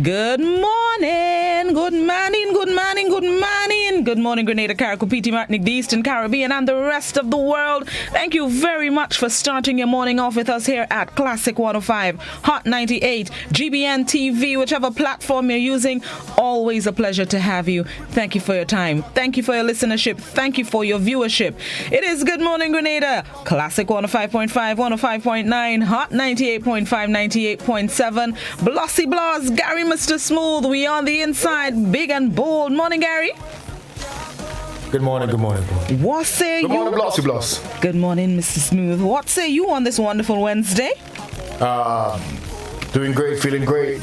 Good morning, good morning, good morning, good morning. Good morning, Grenada, Caracupiti, Martinique, the Eastern Caribbean, and the rest of the world. Thank you very much for starting your morning off with us here at Classic 105, Hot 98, GBN TV, whichever platform you're using. Always a pleasure to have you. Thank you for your time. Thank you for your listenership. Thank you for your viewership. It is Good Morning Grenada, Classic 105.5, 105.9, Hot 98.5, 98.7, Blossy Bloss, Gary Mr. Smooth. We on the inside, big and bold. Morning, Gary. Good morning, good morning. What say you? Good morning, Blossy Bloss. Good morning, Mr. Smooth. What say you on this wonderful Wednesday? Doing great, feeling great.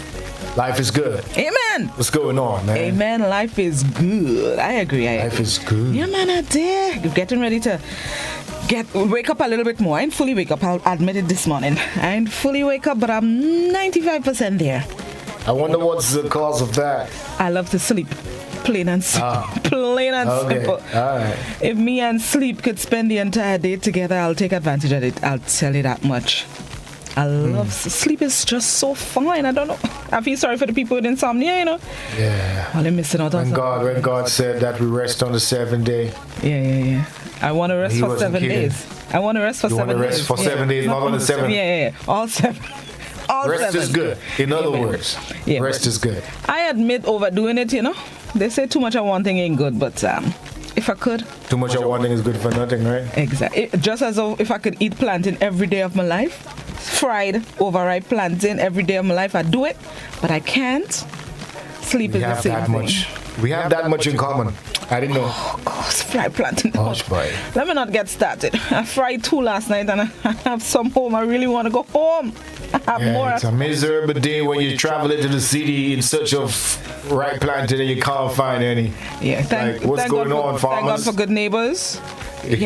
Life is good. Amen. What's going on, man? Amen. Life is good. I agree. Life is good. Yeah, man, I did. Getting ready to wake up a little bit more. I ain't fully wake up. I'll admit it this morning. I ain't fully wake up, but I'm 95% there. I wonder what's the cause of that. I love to sleep. Plain and simple. Plain and simple. All right. If me and sleep could spend the entire day together, I'll take advantage of it. I'll tell you that much. I love sleep is just so fine. I don't know. I feel sorry for the people with insomnia, you know. Yeah. Well, they're missing out on when God said that we rest on the seventh day. Yeah. I want to rest for 7 days. I want to rest for 7 days. You want to rest for 7 days, not on the 7th? Yeah. All 7. Rest is good. In other words, rest is good. I admit overdoing it, you know. They say too much of one thing ain't good, but if I could. Too much of one thing is good for nothing, right? Exactly. Just as though if I could eat plantain every day of my life, fried, overripe plantain every day of my life, I do it, but I can't. Sleep is the same thing. We have that much in common. I didn't know. Oh, gosh, fried plantain. Boy. Let me not get started. I fried 2 last night and I have some home. I really want to go home. I have more. It's a miserable day when you travel into the city in search of ripe plantain and you can't find any. Yeah, what's going on, farmers? Thank God for good neighbors. You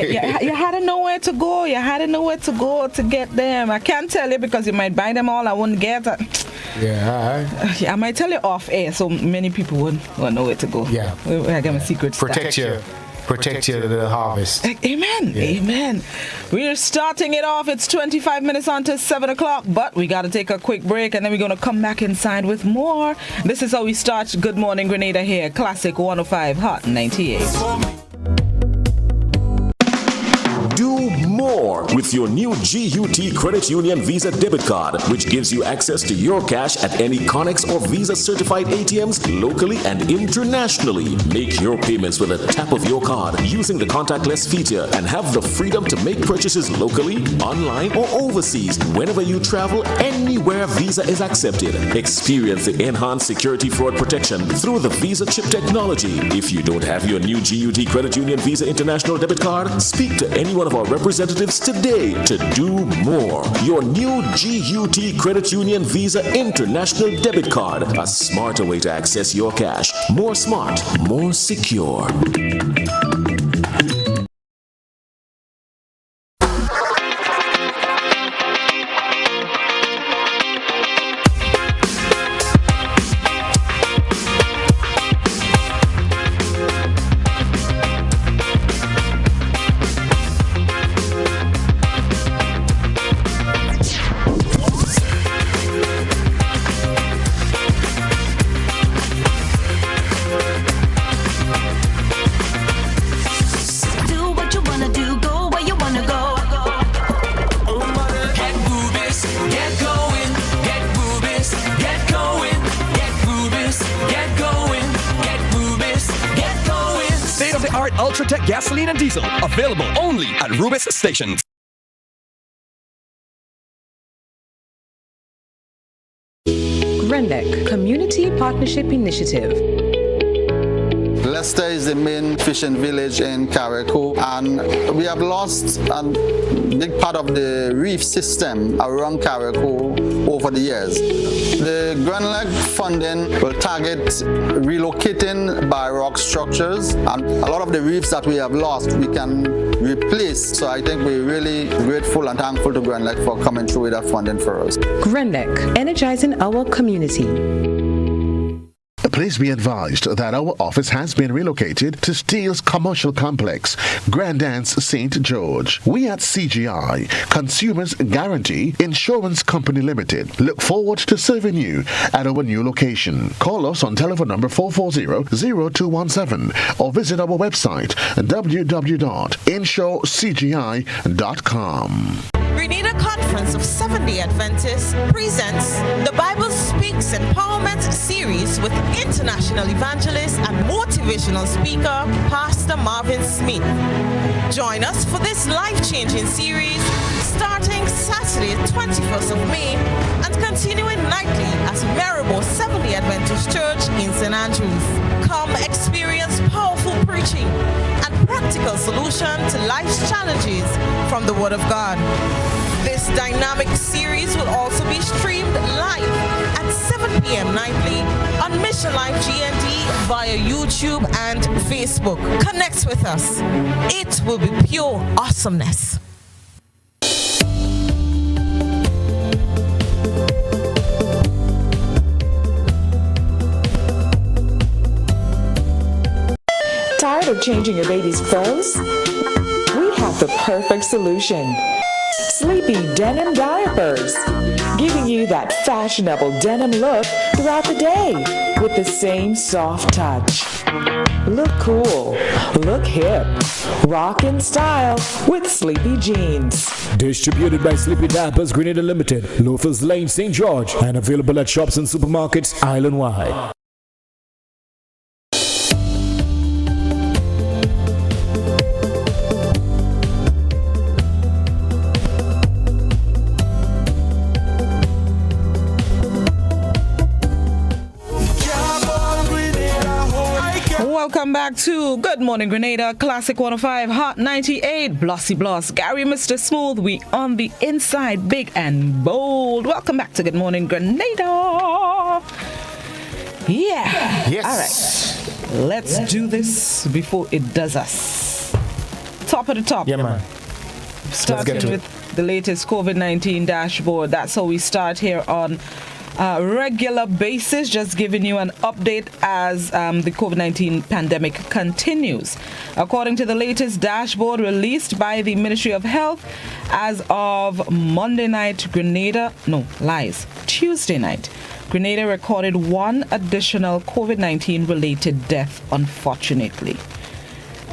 had to know where to go. You had to know where to go to get them. I can't tell you because you might buy them all. I wouldn't get it. Yeah, I might tell you off air so many people wouldn't know where to go. Yeah. I got my secret Protect the harvest. Amen. Yeah. Amen. We're starting it off. It's 25 minutes on to 7 o'clock, but we got to take a quick break and then we're going to come back inside with more. This is how we start Good Morning Grenada here. Classic 105, Hot 98. Do more with your new GUT Credit Union Visa debit card, which gives you access to your cash at any Connex or Visa certified ATMs locally and internationally. Make your payments with a tap of your card using the contactless feature and have the freedom to make purchases locally, online, or overseas whenever you travel, anywhere Visa is accepted. Experience the enhanced security fraud protection through the Visa chip technology. If you don't have your new GUT Credit Union Visa International debit card, speak to any one of our representatives today to do more. Your new GUT Credit Union Visa International debit card, a smarter way to access your cash. More smart, more secure. Ultratech gasoline and diesel, available only at Rubis stations. Grenada Community Partnership Initiative. Leicester is the main fishing village in Carriacou, and we have lost a big part of the reef system around Carriacou over the years. The Grenada funding will target relocating by rock structures, and a lot of the reefs that we have lost we can replace. So I think we're really grateful and thankful to Grenada for coming through with that funding for us. Grenada, energizing our community. Please be advised that our office has been relocated to Steele's Commercial Complex, Grandance, St. George. We at CGI, Consumers Guarantee Insurance Company Limited, look forward to serving you at our new location. Call us on telephone number 440-0217 or visit our website www.insurecgi.com. Grenada Conference of Seventh-day Adventists presents the Bible Speaks Empowerment Series with international evangelist and motivational speaker, Pastor Marvin Smith. Join us for this life-changing series starting Saturday, 21st of May and continuing nightly at Maribor Seventh-day Adventist Church in St. Andrews. Come experience powerful preaching and practical solution to life's challenges from the Word of God. This dynamic series will also be streamed live at 7 p.m. nightly on Mission Life GND via YouTube and Facebook. Connect with us. It will be pure awesomeness. Tired of changing your baby's clothes? We have the perfect solution. Sleepy Denim Diapers, giving you that fashionable denim look throughout the day with the same soft touch. Look cool, look hip, rock in style with Sleepy Jeans. Distributed by Sleepy Diapers Grenada Limited, Loafers Lane, St. George, and available at shops and supermarkets island-wide. Welcome back to Good Morning Grenada, Classic 105, Hot 98, Blossy Bloss, Gary, Mr. Smooth. We on the inside, big and bold. Welcome back to Good Morning Grenada. Yeah. Yes. All right. Let's do this before it does us. Top of the top. Yeah, man. Starting with the latest COVID-19 dashboard. That's how we start here on regular basis, just giving you an update as the COVID-19 pandemic continues. According to the latest dashboard released by the Ministry of Health, as of Monday night, Tuesday night, Grenada recorded one additional COVID-19 related death, unfortunately.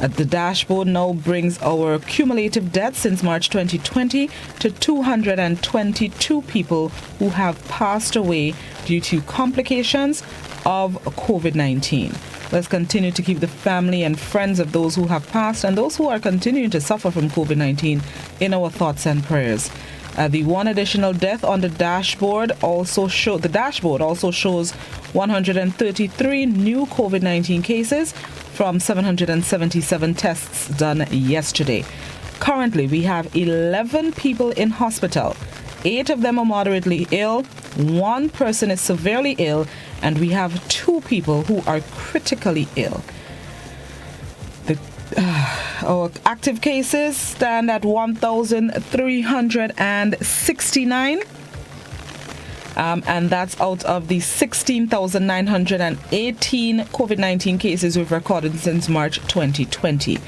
The dashboard now brings our cumulative deaths since March 2020 to 222 people who have passed away due to complications of COVID-19. Let's continue to keep the family and friends of those who have passed and those who are continuing to suffer from COVID-19 in our thoughts and prayers. The one additional death on the dashboard also shows 133 new COVID-19 cases from 777 tests done yesterday. Currently, we have 11 people in hospital. 8 of them are moderately ill, 1 person is severely ill, and we have 2 people who are critically ill. Our active cases stand at 1,369. And that's out of the 16,918 COVID-19 cases we've recorded since March 2020.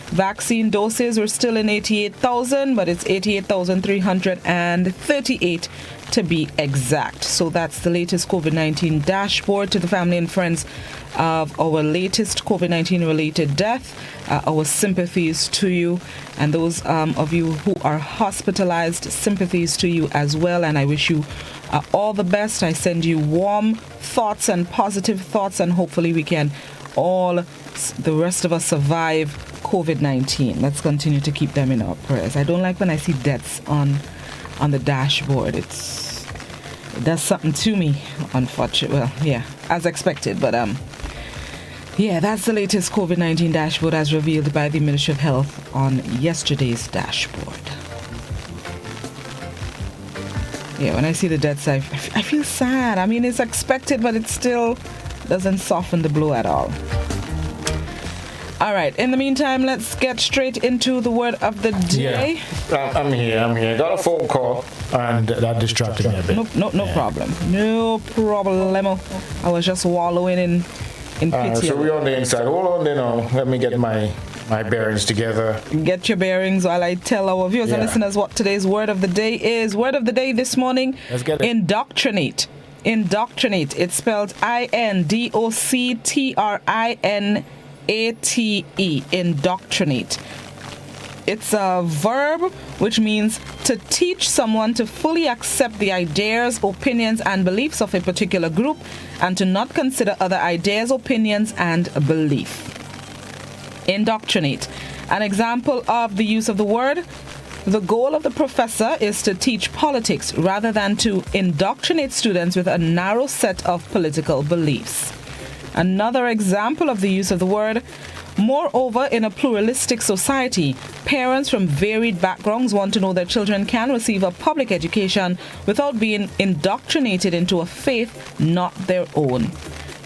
Vaccine doses were still in 88,000, but it's 88,338 to be exact. So that's the latest COVID-19 dashboard. To the family and friends of our latest COVID-19 related death, our sympathies to you, and those of you who are hospitalized, sympathies to you as well, and I wish you all the best. I send you warm thoughts and positive thoughts, and hopefully we can all, the rest of us, survive COVID-19. Let's continue to keep them in our prayers. I don't like when I see deaths on the dashboard. It does something to me, unfortunately. Well, yeah, as expected, but yeah, that's the latest COVID-19 dashboard as revealed by the Ministry of Health on yesterday's dashboard. Yeah, when I see the deaths, I feel sad. I mean, it's expected, but it still doesn't soften the blow at all. All right. In the meantime, let's get straight into the word of the day. Yeah, I'm here. Got a phone call, and that distracted me a bit. No problem. No problemo. I was just wallowing in pity. So we're on the inside. Hold on, let me get my bearings together. Get your bearings while I tell our viewers and listeners what today's word of the day is. Word of the day this morning, let's get it. Indoctrinate. Indoctrinate. It's spelled INDOCTRINATE. Indoctrinate. It's a verb which means to teach someone to fully accept the ideas, opinions, and beliefs of a particular group and to not consider other ideas, opinions, and belief. Indoctrinate. An example of the use of the word: the goal of the professor is to teach politics rather than to indoctrinate students with a narrow set of political beliefs. Another example of the use of the word: moreover, in a pluralistic society, parents from varied backgrounds want to know their children can receive a public education without being indoctrinated into a faith not their own.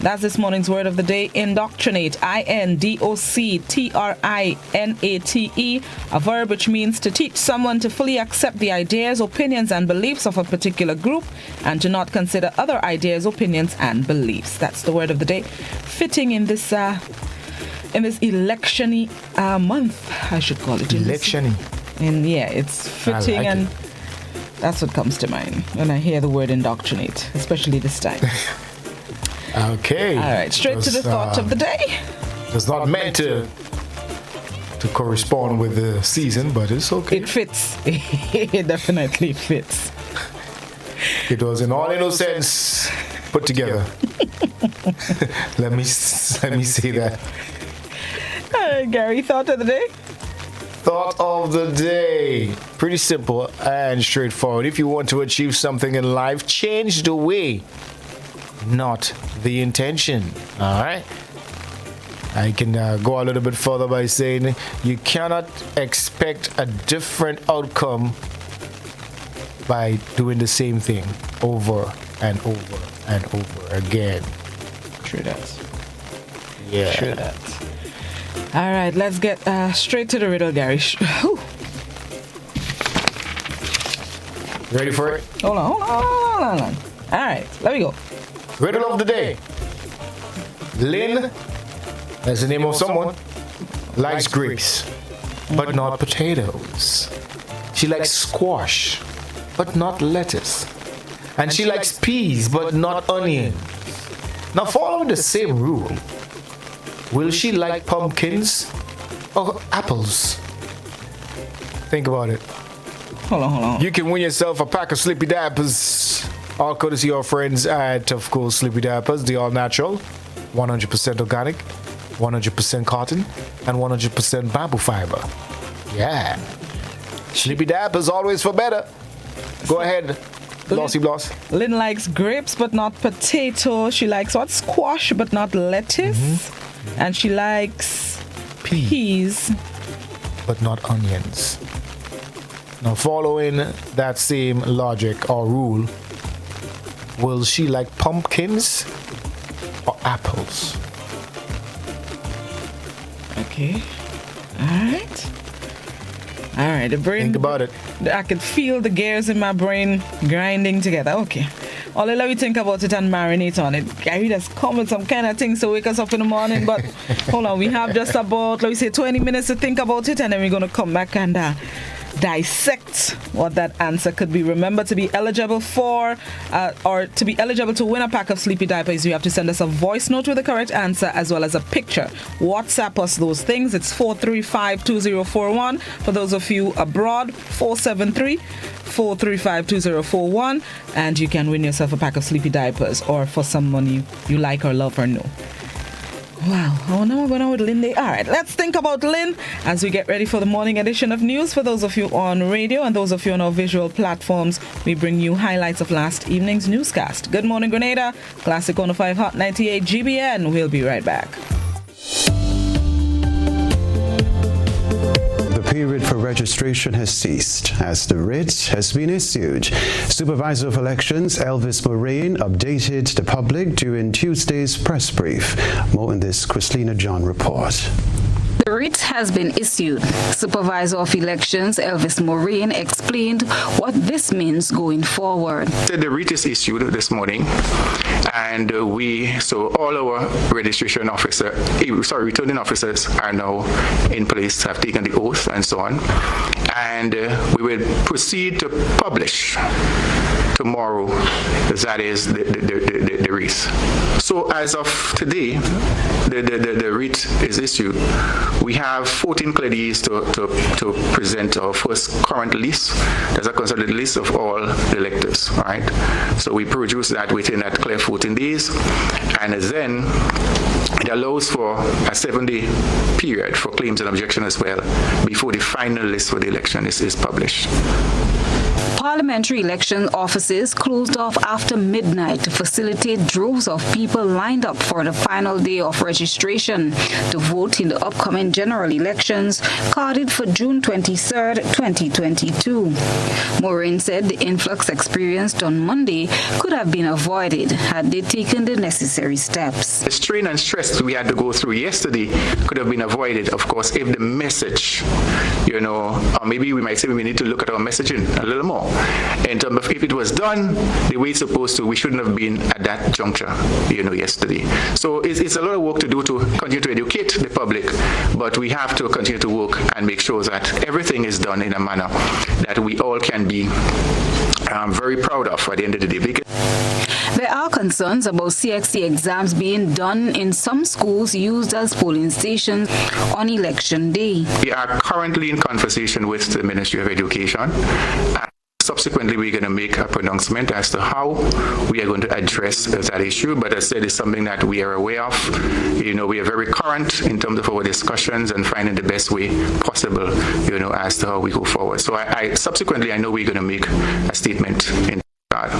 That's this morning's word of the day: indoctrinate. INDOCTRINATE, a verb which means to teach someone to fully accept the ideas, opinions, and beliefs of a particular group and to not consider other ideas, opinions, and beliefs. That's the word of the day. Fitting in this election-y month, I should call it. Election-y. It's fitting, and that's what comes to mind when I hear the word indoctrinate, especially this time. Okay. All right, straight to the thought of the day. It's not meant to correspond with the season, but it's okay. It fits. It definitely fits. It was in all innocence put together. let me say that. All right, Gary, thought of the day? Thought of the day. Pretty simple and straightforward. If you want to achieve something in life, change the way, not the intention. All right. I can go a little bit further by saying you cannot expect a different outcome by doing the same thing over and over and over again. True that. Yeah. True that. All right, let's get straight to the riddle, Gary. Ready for it? Hold on. All right, let me go. Riddle of the day. Lynn, that's the name of someone, likes grapes, but not potatoes. She likes squash, but not lettuce. And she likes peas, but not onions. Now, following the same rule, will she like pumpkins or apples? Think about it. Hold on. You can win yourself a pack of Sleepy Diapers, all courtesy of our friends at, of course, Sleepy Diapers, the all-natural, 100% organic, 100% cotton, and 100% bamboo fiber. Yeah. Sleepy Diapers, always for better. Go ahead, Blossy Bloss. Lynn likes grapes, but not potato. She likes what? Squash, but not lettuce. Mm-hmm. And she likes peas, but not onions. Now, following that same logic or rule, will she like pumpkins or apples? Okay. All right, the brain. Think about it. I could feel the gears in my brain grinding together. Okay. I'll let you think about it and marinate on it. Gary just come with some kind of things to wake us up in the morning, but hold on, we have just about, let me say, 20 minutes to think about it, and then we're going to come back and dissect what that answer could be. Remember, to be eligible for or to be eligible to win a pack of Sleepy Diapers, you have to send us a voice note with the correct answer as well as a picture. WhatsApp us those things. It's 435-2041. For those of you abroad, 473-435-2041, and you can win yourself a pack of Sleepy Diapers, or for someone you like or love or know. Wow. Oh, now we're going on with Lynn Day. All right, let's think about Lynn as we get ready for the morning edition of news. For those of you on radio and those of you on our visual platforms, we bring you highlights of last evening's newscast. Good morning, Grenada. Classic 105 Hot 98 GBN. We'll be right back. The period for registration has ceased as the writ has been issued. Supervisor of Elections Elvis Moraine updated the public during Tuesday's press brief. More in this Christina John report. The writ has been issued. Supervisor of Elections Elvis Moraine explained what this means going forward. The writ is issued this morning, and all our returning officers are now in place, have taken the oath and so on, and we will proceed to publish tomorrow, that is the wreath. So as of today, the wreath is issued. We have 14 clades to present our first current list. There's a consolidated list of all the electors, right? So we produce that within that clear 14 days, and then it allows for a 7-day period for claims and objection as well before the final list for the election is published. Parliamentary election offices closed off after midnight to facilitate droves of people lined up for the final day of registration to vote in the upcoming general elections carded for June 23, 2022. Moraine said the influx experienced on Monday could have been avoided had they taken the necessary steps. The strain and stress we had to go through yesterday could have been avoided, of course, if the message, or maybe we might say we need to look at our messaging a little more. In terms of if it was done the way it's supposed to, we shouldn't have been at that juncture, yesterday. So it's a lot of work to do to continue to educate the public, but we have to continue to work and make sure that everything is done in a manner that we all can be very proud of at the end of the day. There are concerns about CXC exams being done in some schools used as polling stations on election day. We are currently in conversation with the Ministry of Education. Subsequently, we're going to make a pronouncement as to how we are going to address that issue. But as I said, it's something that we are aware of. We are very current in terms of our discussions and finding the best way possible, as to how we go forward. So subsequently, I know we're going to make a statement in that.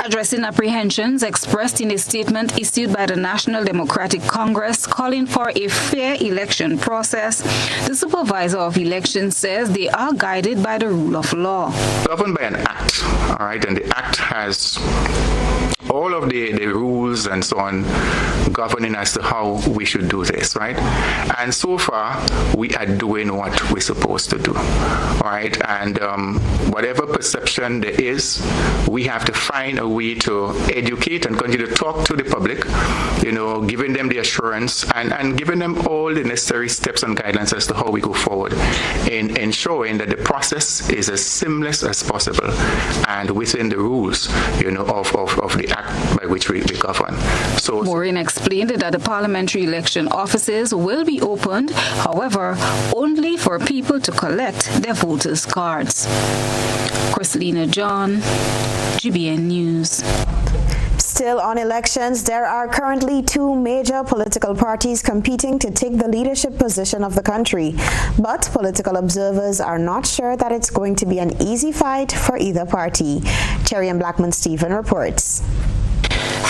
Addressing apprehensions expressed in a statement issued by the National Democratic Congress calling for a fair election process, the supervisor of elections says they are guided by the rule of law. Governed by an act, all right, and the act has all of the rules and so on governing as to how we should do this, right? And so far, we are doing what we're supposed to do, all right? And whatever perception there is, we have to find a way to educate and continue to talk to the public, giving them the assurance and giving them all the necessary steps and guidelines as to how we go forward in ensuring that the process is as seamless as possible and within the rules, of the act by which we govern. So Moraine explained that the parliamentary election offices will be opened, however, only for people to collect their voters' cards. Chrislina John, GBN News. Still on elections, there are currently two major political parties competing to take the leadership position of the country. But political observers are not sure that it's going to be an easy fight for either party. Terry and Blackman-Stephen reports.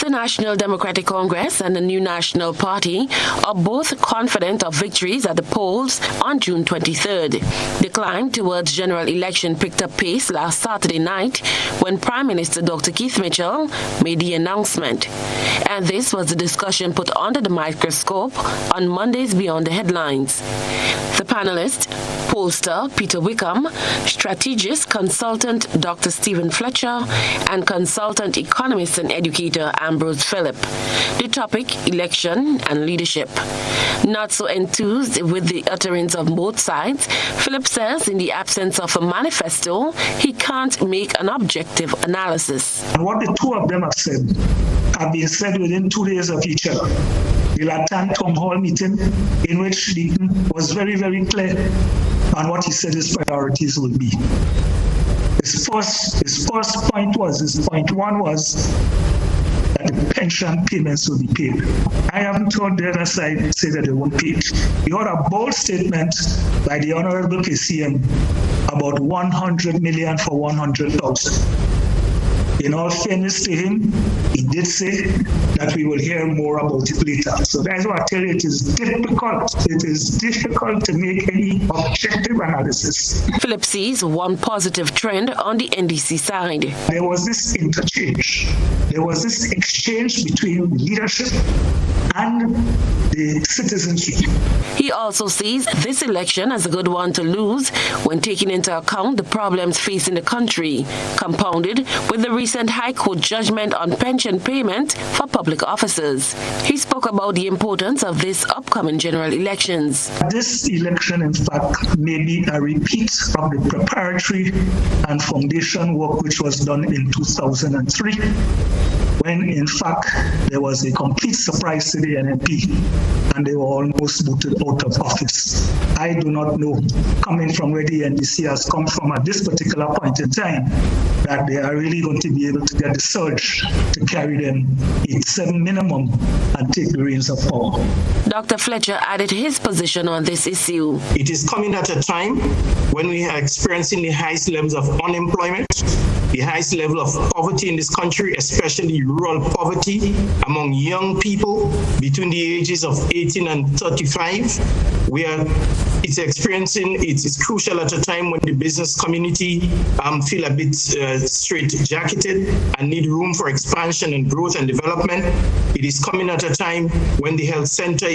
The National Democratic Congress and the New National Party are both confident of victories at the polls on June 23rd. The climb towards general election picked up pace last Saturday night when Prime Minister Dr. Keith Mitchell made the announcement. And this was the discussion put under the microscope on Monday's Beyond the Headlines. The panelists, pollster Peter Wickham, strategist consultant Dr. Stephen Fletcher, and consultant economist and educator Ambrose Phillip. The topic, election and leadership. Not so enthused with the utterance of both sides, Phillip says in the absence of a manifesto, he can't make an objective analysis. And what the two of them have been said within 2 days of each other. We'll attend town hall meeting in which Deaton was very, very clear on what he said his priorities would be. His first point was that the pension payments will be paid. I haven't heard the other side say that they won't pay it. We heard a bold statement by the Honorable KCM about 100 million for 100,000. In all fairness to him, he did say that we will hear more about it later. So that's why I tell you, it is difficult. It is difficult to make any objective analysis. Phillip sees one positive trend on the NDC side. There was this interchange. There was this exchange between leadership and the citizenry. He also sees this election as a good one to lose when taking into account the problems facing the country, compounded with the recent High Court judgment on pension payment for public officers. He spoke about the importance of this upcoming general elections. This election, in fact, may be a repeat of the preparatory and foundation work which was done in 2003, when in fact there was a complete surprise to the NNP and they were almost voted out of office. I do not know, coming from where the NDC has come from at this particular point in time, that they are really going to be able to get the surge to carry them 8-7 minimum and take the reins of power. Dr. Fletcher added his position on this issue. It is coming at a time when we are experiencing the highest levels of unemployment, the highest level of poverty in this country, especially rural poverty among young people between the ages of 18 and 35. It's crucial at a time when the business community feel a bit straight-jacketed and need room for expansion and growth and development. It is coming at a time when the health center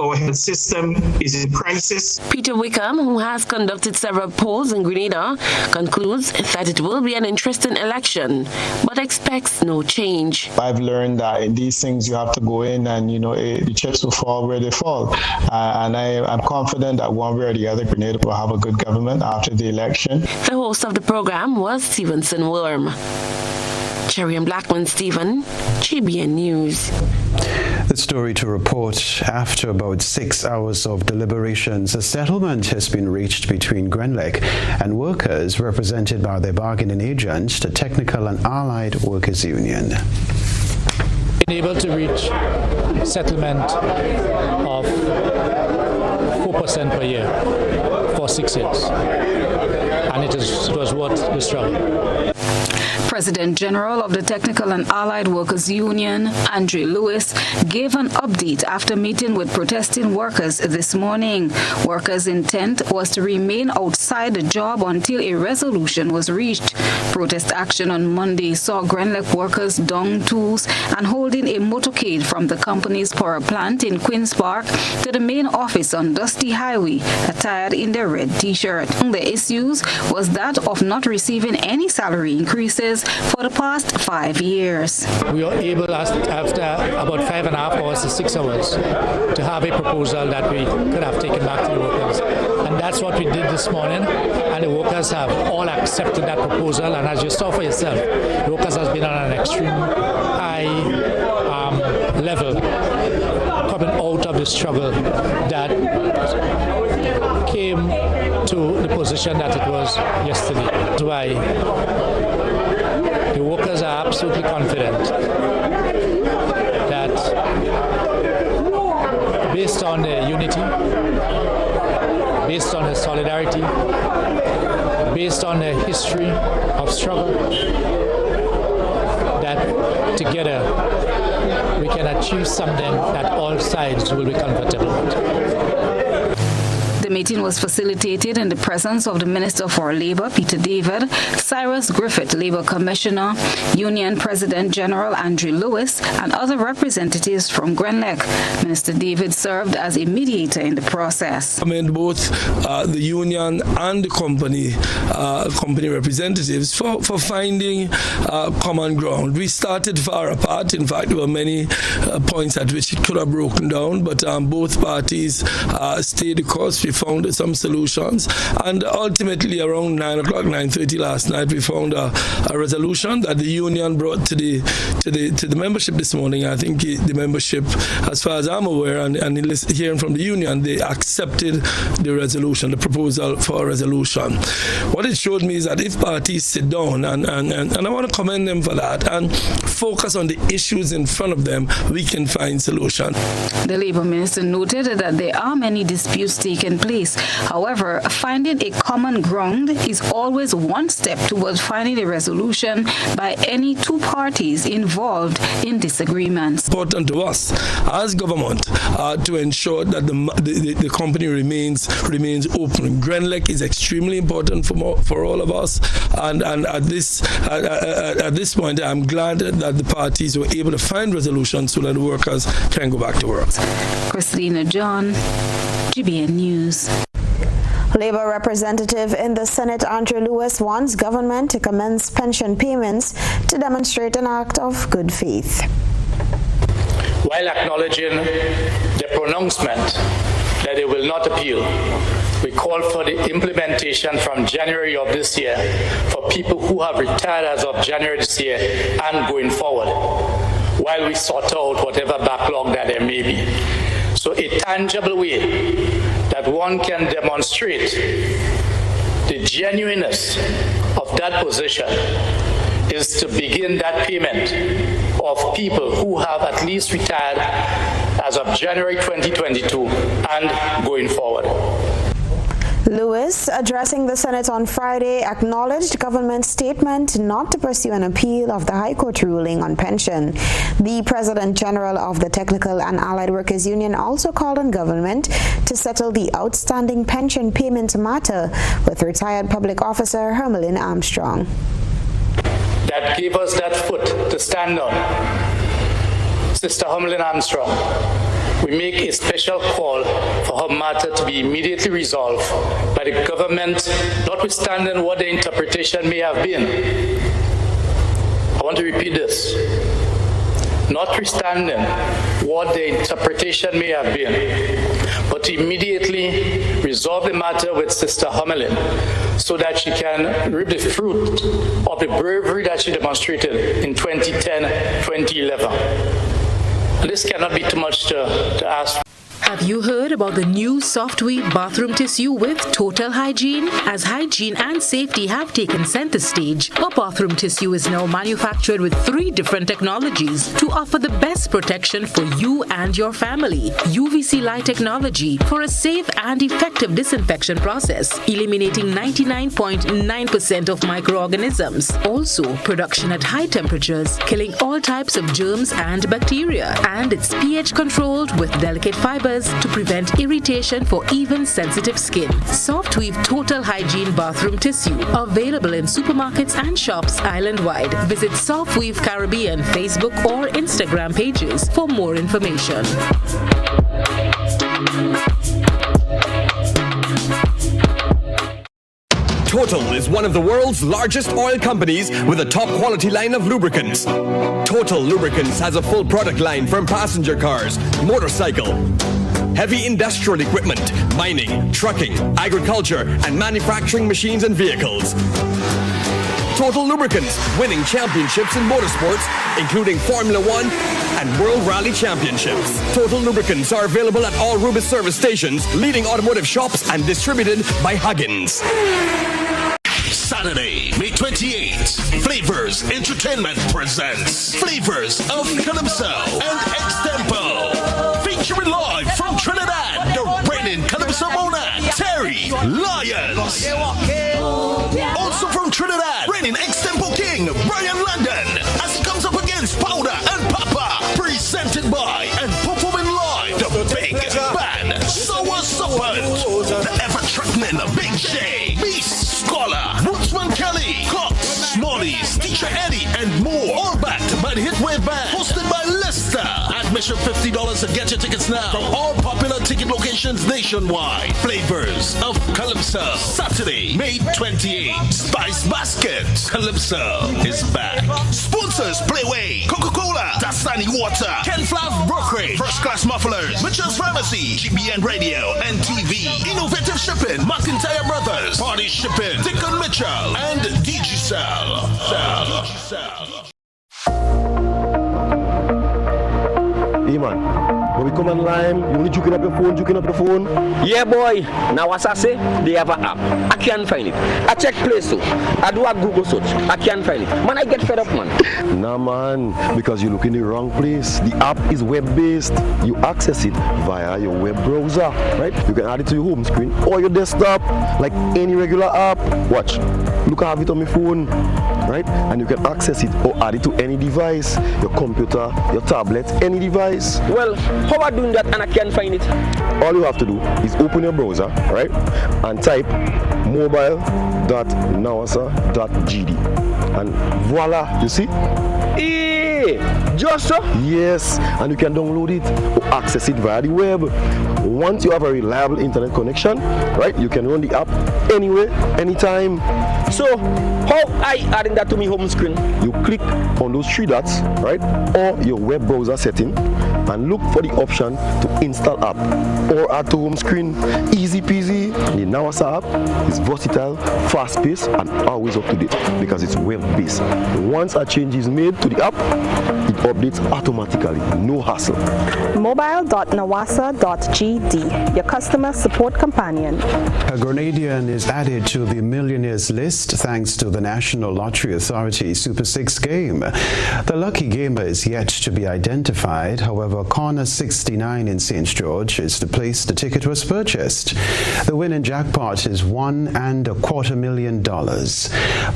our health system is in crisis. Peter Wickham, who has conducted several polls in Grenada, concludes that it will be an interesting election, but expects no change. I've learned that in these things you have to go in and, the chips will fall where they fall. And I'm confident that one way or the other, Grenada will have a good government after the election. The host of the program was Stevenson Worm. Cherry and Blackman Stephen, GBN News. The story to report: after about 6 hours of deliberations, a settlement has been reached between Grenlec and workers represented by their bargaining agent, the Technical and Allied Workers Union. Been able to reach settlement of 4% per year for 6 years, and it was worth the struggle. President General of the Technical and Allied Workers Union, Andre Lewis, gave an update after meeting with protesting workers this morning. Workers' intent was to remain outside the job until a resolution was reached. Protest action on Monday saw Grenlec workers don tools and holding a motorcade from the company's power plant in Queen's Park to the main office on Dusty Highway, attired in their red T-shirt. The issues was that of not receiving any salary increases for the past 5 years. We were able, after about 5.5 hours to 6 hours, to have a proposal that we could have taken back to the workers. And that's what we did this morning, and the workers have all accepted that proposal. And as you saw for yourself, the workers has been on an extreme high level coming out of the struggle that came to the position that it was yesterday. That's why the workers are absolutely confident that based on the unity, based on the solidarity, based on the history of struggle, that together we can achieve something that all sides will be comfortable with. The meeting was facilitated in the presence of the Minister for Labour, Peter David, Cyrus Griffith, Labour Commissioner, Union President General Andrew Lewis, and other representatives from Grenlec. Minister David served as a mediator in the process. I mean, both the union and the company representatives for finding common ground. We started far apart. In fact, there were many points at which it could have broken down, but both parties stayed the course. We found some solutions, and ultimately around 9:30 last night, we found a resolution that the union brought to the membership this morning. I think the membership, as far as I'm aware, and hearing from the union, they accepted the resolution, the proposal for a resolution. What it showed me is that if parties sit down, and I want to commend them for that, and focus on the issues in front of them, we can find solutions. The Labour Minister noted that there are many disputes taking place. However, finding a common ground is always one step towards finding a resolution by any two parties involved in disagreements. Important to us as government to ensure that the company remains open. Grenlec is extremely important for all of us, and at this point, I'm glad that the parties were able to find resolutions so that the workers can go back to work. Christina John, GBN News. Labour representative in the Senate Andrew Lewis wants government to commence pension payments to demonstrate an act of good faith. While acknowledging the pronouncement that they will not appeal, we call for the implementation from January of this year for people who have retired as of January this year and going forward, while we sort out whatever backlog that there may be. So a tangible way that one can demonstrate the genuineness of that position is to begin that payment of people who have at least retired as of January 2022 and going forward. Lewis, addressing the Senate on Friday, acknowledged government's statement not to pursue an appeal of the High Court ruling on pension. The President General of the Technical and Allied Workers Union also called on government to settle the outstanding pension payment matter with retired public officer Hermelin Armstrong. That gave us that foot to stand on. Sister Hermelin Armstrong, we make a special call for her matter to be immediately resolved by the government, notwithstanding what the interpretation may have been. I want to repeat this. Notwithstanding what the interpretation may have been, but immediately resolve the matter with Sister Hermelin so that she can reap the fruit of the bravery that she demonstrated in 2010, 2011. This cannot be too much to ask. Have you heard about the new Softweave bathroom tissue with total hygiene? As hygiene and safety have taken center stage, our bathroom tissue is now manufactured with 3 different technologies to offer the best protection for you and your family. UVC light technology for a safe and effective disinfection process, eliminating 99.9% of microorganisms. Also, production at high temperatures, killing all types of germs and bacteria. And it's pH controlled with delicate fibers to prevent irritation for even sensitive skin. Softweave Total Hygiene Bathroom Tissue, available in supermarkets and shops island-wide. Visit Softweave Caribbean Facebook or Instagram pages for more information. Total is one of the world's largest oil companies with a top quality line of lubricants. Total Lubricants has a full product line from passenger cars, motorcycle, heavy industrial equipment, mining, trucking, agriculture, and manufacturing machines and vehicles. Total Lubricants, winning championships in motorsports, including Formula One and World Rally Championships. Total Lubricants are available at all Rubis service stations, leading automotive shops, and distributed by Huggins. Saturday, May 28th, Flavors Entertainment presents Flavors of Calypso and Extempo. Featuring live from Trinidad, the reigning Calypso monarch, Terry Lyons. Also from Trinidad, reigning Extempo king, Brian London, as he comes up against Powder and Papa. Presented by and performing live, the big band, Sour Serpent, the ever-threatening Big Shay, Beast, Scholar, Woodsman Kelly, Cox, Smallies, Teacher Eddie, and more. All backed by the Hitwave Band, hosted by Lester. Admission $50 to get your tickets now from all popular ticket locations nationwide. Flavors of Calypso, Saturday, May 28th. Spice Basket, Calypso is back. Sponsors: Playway, Coca-Cola, Dasani Water, Ken Flav Brokerage, First Class Mufflers, Mitchell's Pharmacy, GBN Radio and TV, Innovative Shipping, McIntyre Brothers, Party Shipping, Dickon Mitchell, and Digicel. Hey man, we come online, you only juking up the phone. Yeah, boy. Now, as I say, they have an app. I can't find it. I check Play Store. I do a Google search. I can't find it. Man, I get fed up, man. Nah, man, because you look in the wrong place. The app is web-based. You access it via your web browser, right? You can add it to your home screen or your desktop, like any regular app. Watch. Look, I have it on my phone, right? And you can access it or add it to any device, your computer, your tablet, any device. Well, how am I doing that and I can't find it? All you have to do is open your browser, right? And type mobile.nawasa.gd. And voila, you see? Just so? Yes, and you can download it or access it via the web. Once you have a reliable internet connection, right, you can run the app anywhere, anytime. So, how I adding that to my home screen? You click on those 3 dots, right, or your web browser setting, and look for the option to install app or add to home screen. Easy peasy. The Nawasa app is versatile, fast-paced, and always up to date because it's web-based. Once a change is made to the app, it updates automatically, no hassle. Mobile.nawasa.gd, your customer support companion. A Grenadian is added to the millionaires list thanks to the National Lottery Authority Super 6 game. The lucky gamer is yet to be identified. However, corner 69 in St. George is the place the ticket was purchased. The winning jackpot is $1.25 million.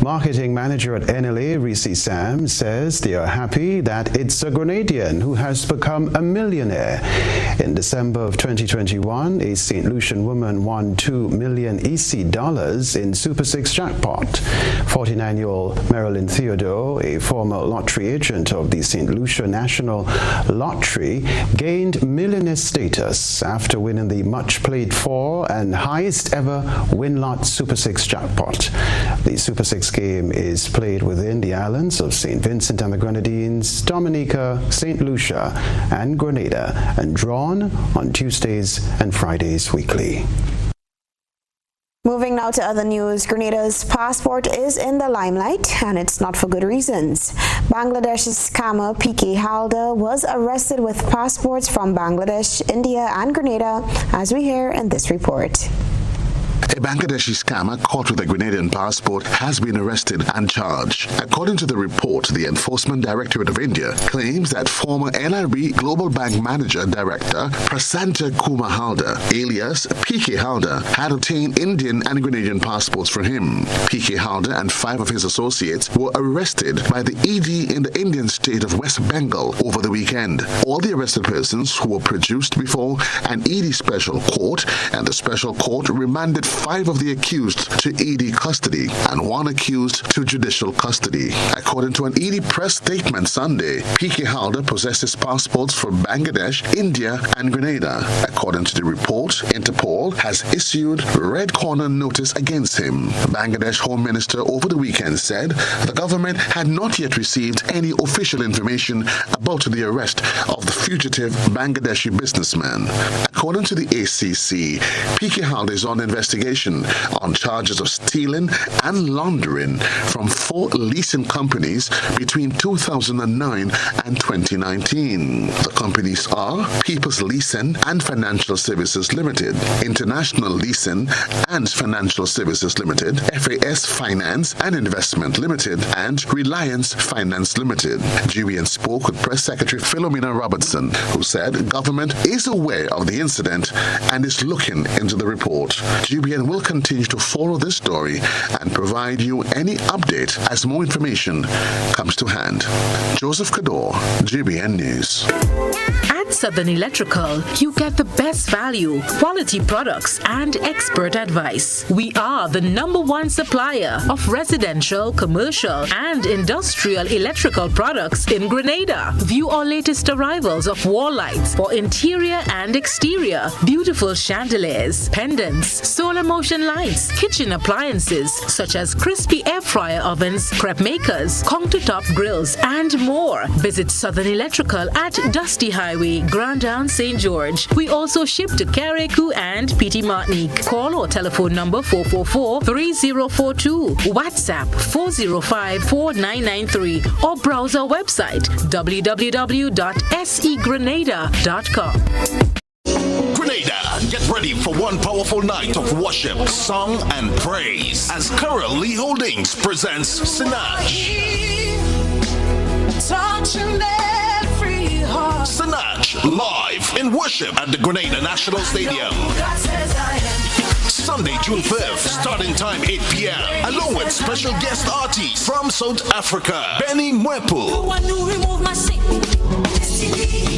Marketing manager at NLA, Reese Sam, says they are happy that it's a Grenadian who has become a millionaire. In December of 2021, a St. Lucian woman won $2 million EC in Super 6 jackpot. 49-year-old Marilyn Theodore, a former lottery agent of the St. Lucia National Lottery, gained millionaire status after winning the much-played for and highest ever win-lot Super 6 jackpot. The Super 6 game is played within the islands of St. Vincent and the Grenadines, Dominica, St. Lucia, and Grenada, and drawn on Tuesdays and Fridays weekly. Moving now to other news, Grenada's passport is in the limelight, and it's not for good reasons. Bangladesh's scammer PK Halder was arrested with passports from Bangladesh, India, and Grenada, as we hear in this report. A Bangladeshi scammer caught with a Grenadian passport has been arrested and charged. According to the report, the Enforcement Directorate of India claims that former NRB Global Bank Manager Director Prasanta Kumar Halder, alias PK Halder, had obtained Indian and Grenadian passports for him. PK Halder and 5 of his associates were arrested by the ED in the Indian state of West Bengal over the weekend. All the arrested persons who were produced before an ED special court, and the special court remanded 5 of the accused to ED custody and 1 accused to judicial custody. According to an ED press statement Sunday, PK Halder possesses passports for Bangladesh, India, and Grenada. According to the report, Interpol has issued red corner notice against him. Bangladesh Home Minister over the weekend said the government had not yet received any official information about the arrest of the fugitive Bangladeshi businessman. According to the ACC, PK Halder is on investigation on charges of stealing and laundering from 4 leasing companies between 2009 and 2019. The companies are People's Leasing and Financial Services Limited, International Leasing and Financial Services Limited, FAS Finance and Investment Limited, and Reliance Finance Limited. GBN spoke with Press Secretary Philomena Robertson, who said government is aware of the incident and is looking into the report. GBN will continue to follow this story and provide you any update as more information comes to hand. Joseph Kador, GBN News. At Southern Electrical, you get the best value, quality products, and expert advice. We are the #1 supplier of residential, commercial, and industrial electrical products in Grenada. View our latest arrivals of wall lights for interior and exterior, beautiful chandeliers, pendants, solar motion lights, kitchen appliances such as crispy air fryer ovens, crepe makers, countertop grills, and more. Visit Southern Electrical at Dusty Highway, Grenada, Grenada, St. George. We also ship to Carriacou and Petit Martinique. Call or telephone number 444-3042, WhatsApp 405-4993, or browse our website www.segrenada.com. Grenada, get ready for one powerful night of worship, song, and praise as Coral Lee Holdings presents Sinach. Sinach live in worship at the Grenada National Stadium. Sunday, June 5th, starting time 8 p.m. along with special guest artists from South Africa, Benny Mwepu,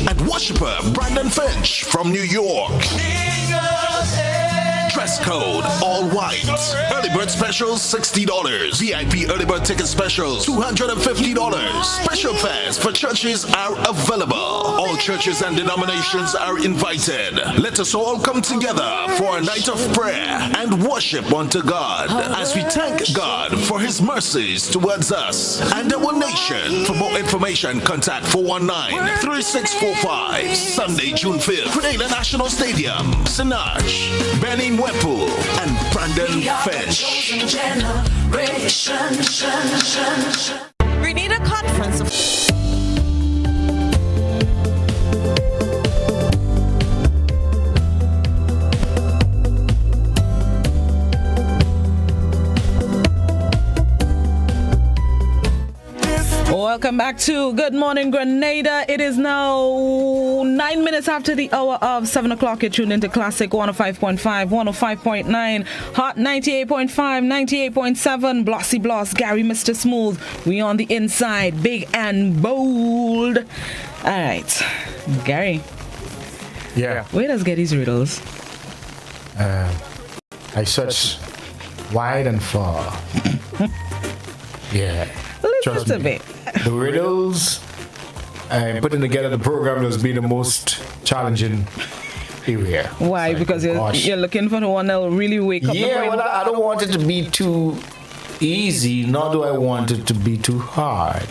and worshipper Brandon Finch from New York. Dress code all white. Early bird specials $60. VIP early bird ticket specials $250. Special fares for churches are available. All churches and denominations are invited. Let us all come together for a night of prayer and worship unto God as we thank God for his mercies towards us and our nation. For more information, contact 419-3645. Sunday, June 5th, Grenada National Stadium. Sinach, Benny Mwepu, and Brandon Finch. Grenada Conference of Welcome back to Good Morning Grenada. It is now 9 minutes after the hour of 7 o'clock. You're tuned into Classic 105.5, 105.9, Hot 98.5, 98.7, Blossy Bloss, Gary Mr. Smooth. We on the inside, big and bold. All right, Gary. Yeah. Where does get his riddles? I search wide and far. Yeah. Trust Little me. bit. The riddles and putting together the program has been the most challenging area. Why? Because you're looking for the one that will really wake up. Yeah, well, I don't want it to be too easy, nor do I want it to be too hard.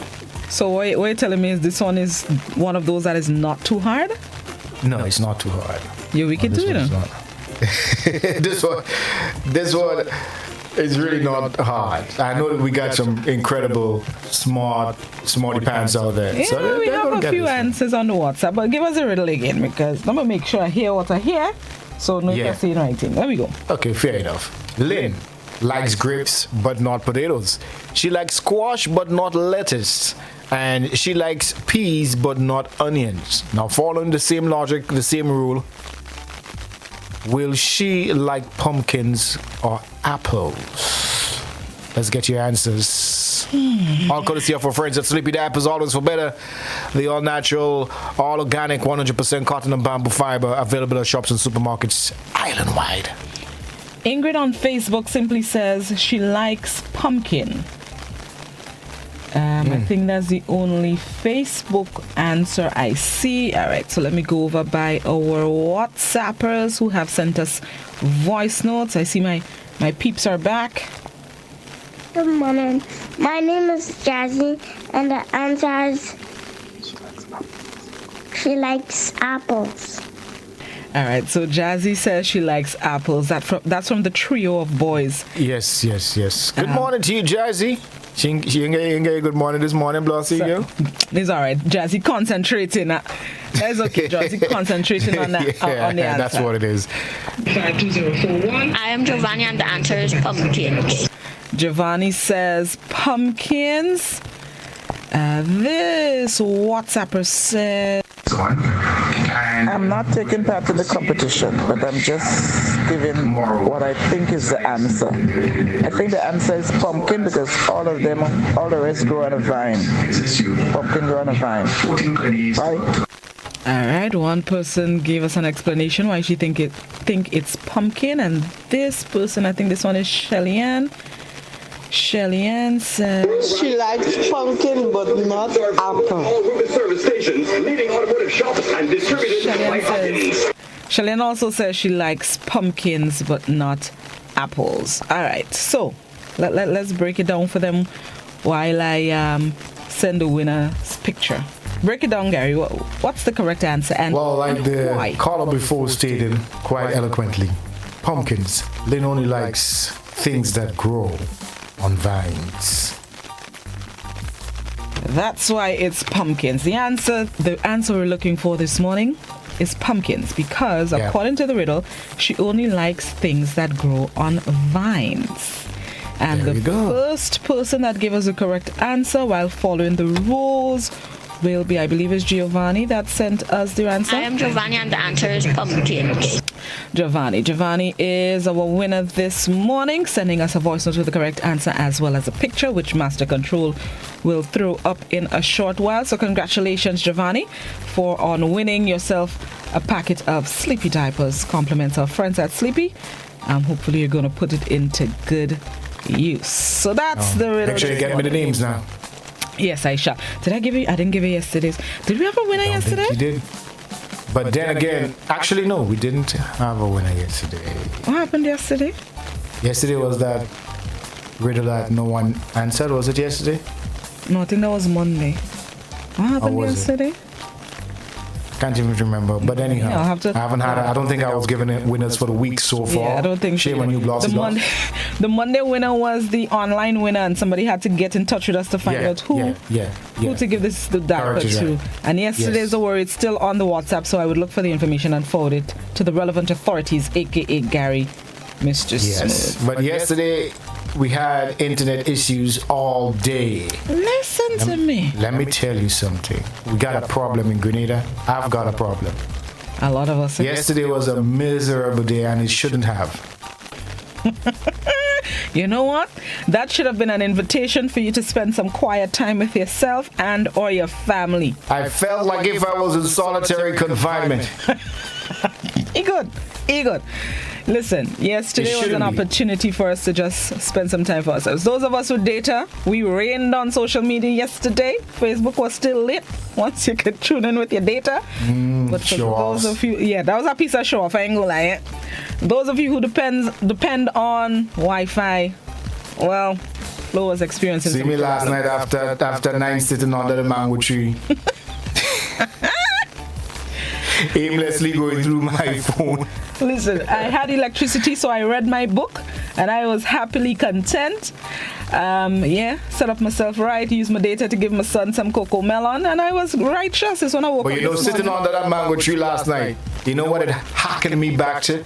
So what you're telling me is this one is one of those that is not too hard? No, it's not too hard. Yeah, we can do it. This one is really not hard. I know that we got some incredible smarty pants out there. Yeah, so we have a few answers on the WhatsApp, but give us a riddle again because I'm gonna make sure I hear what I hear. So no can say writing. There we go. Okay, fair enough. Lynn likes grapes but not potatoes. She likes squash but not lettuce. And she likes peas but not onions. Now, following the same logic, the same rule, will she like pumpkins or apples? Let's get your answers. All courtesy of our friends at Sleepy. The app is always for better. The all-natural, all-organic, 100% cotton and bamboo fiber available at shops and supermarkets island-wide. Ingrid on Facebook simply says she likes pumpkin. I think that's the only Facebook answer I see. All right, so let me go over by our WhatsAppers who have sent us voice notes. I see my peeps are back. Good morning. My name is Jazzy, and the answer is she likes apples. All right, so Jazzy says she likes apples. That's from the trio of boys. Yes. Good morning to you, Jazzy. She ain't get good morning this morning, Blossy. It's all right. Jazzy concentrating. That's okay, Jazzy concentrating on that. On the answer. That's what it is. 52041. I am Giovanni, and the answer is pumpkins. Giovanni says pumpkins. This WhatsApper says, I'm not taking part in the competition, but I'm just giving what I think is the answer. I think the answer is pumpkin because all the rest grow on a vine. Pumpkin grow on a vine. Right? All right, one person gave us an explanation why she think it's pumpkin, and this person, I think this one is Shelly-Ann. Shelly-Ann says she likes pumpkin but not apple. Shelly-Ann also says she likes pumpkins but not apples. All right, so let's break it down for them while I send the winner's picture. Break it down, Gary. What's the correct answer? And well, like the why? caller before stated quite eloquently, pumpkins. Lynn only likes things that grow on vines. That's why it's pumpkins. The answer we're looking for this morning is pumpkins, because according to the riddle, she only likes things that grow on vines. And the first person that gave us the correct answer while following the rules will be, I believe, is Giovanni that sent us the answer. I am Giovanni, and the answer is pumpkins. Giovanni is our winner this morning, sending us a voice note with the correct answer as well as a picture, which Master Control will throw up in a short while. So congratulations, Giovanni, on winning yourself a packet of Sleepy diapers. Compliments our friends at Sleepy. Hopefully you're going to put it into good use. So that's the riddle. Make sure you get me the names now. Yes, I shall. I didn't give you yesterday's. Did we have a winner yesterday? You did. But then again, actually no, we didn't have a winner yesterday. What happened yesterday? Yesterday was that riddle that no one answered. Was it yesterday? No, I think that was Monday. What happened yesterday? Can't even remember. But anyhow, yeah, I don't think I was given winners for the week so far. Yeah, I don't think Shame on you, Blossy. The Monday winner was the online winner, and somebody had to get in touch with us to find out who to give the diaper to. And yesterday's award is still on the WhatsApp, so I would look for the information and forward it to the relevant authorities, aka Gary, Mr. Smooth. But yesterday we had internet issues all day. Listen to me. Let me tell you something. We got a problem in Grenada. I've got a problem. A lot of us. Yesterday was a miserable day, and it shouldn't have. You know what? That should have been an invitation for you to spend some quiet time with yourself and or your family. I felt like if I was in solitary confinement. Good. Listen, yesterday was an opportunity for us to just spend some time for ourselves. Those of us with data, we rained on social media yesterday. Facebook was still lit once you could tune in with your data. But for those of you, that was a piece of show off, I ain't gonna lie. Those of you who depend on Wi-Fi, well, Flo was experiencing. See me last night after 9 sitting under the mango tree. Aimlessly going through my phone. Listen, I had electricity, so I read my book, and I was happily content. Set up myself right, used my data to give my son some cocoa melon, and I was righteous. It's when I woke up. But sitting under that mango tree last night, you know what it harkened me back to?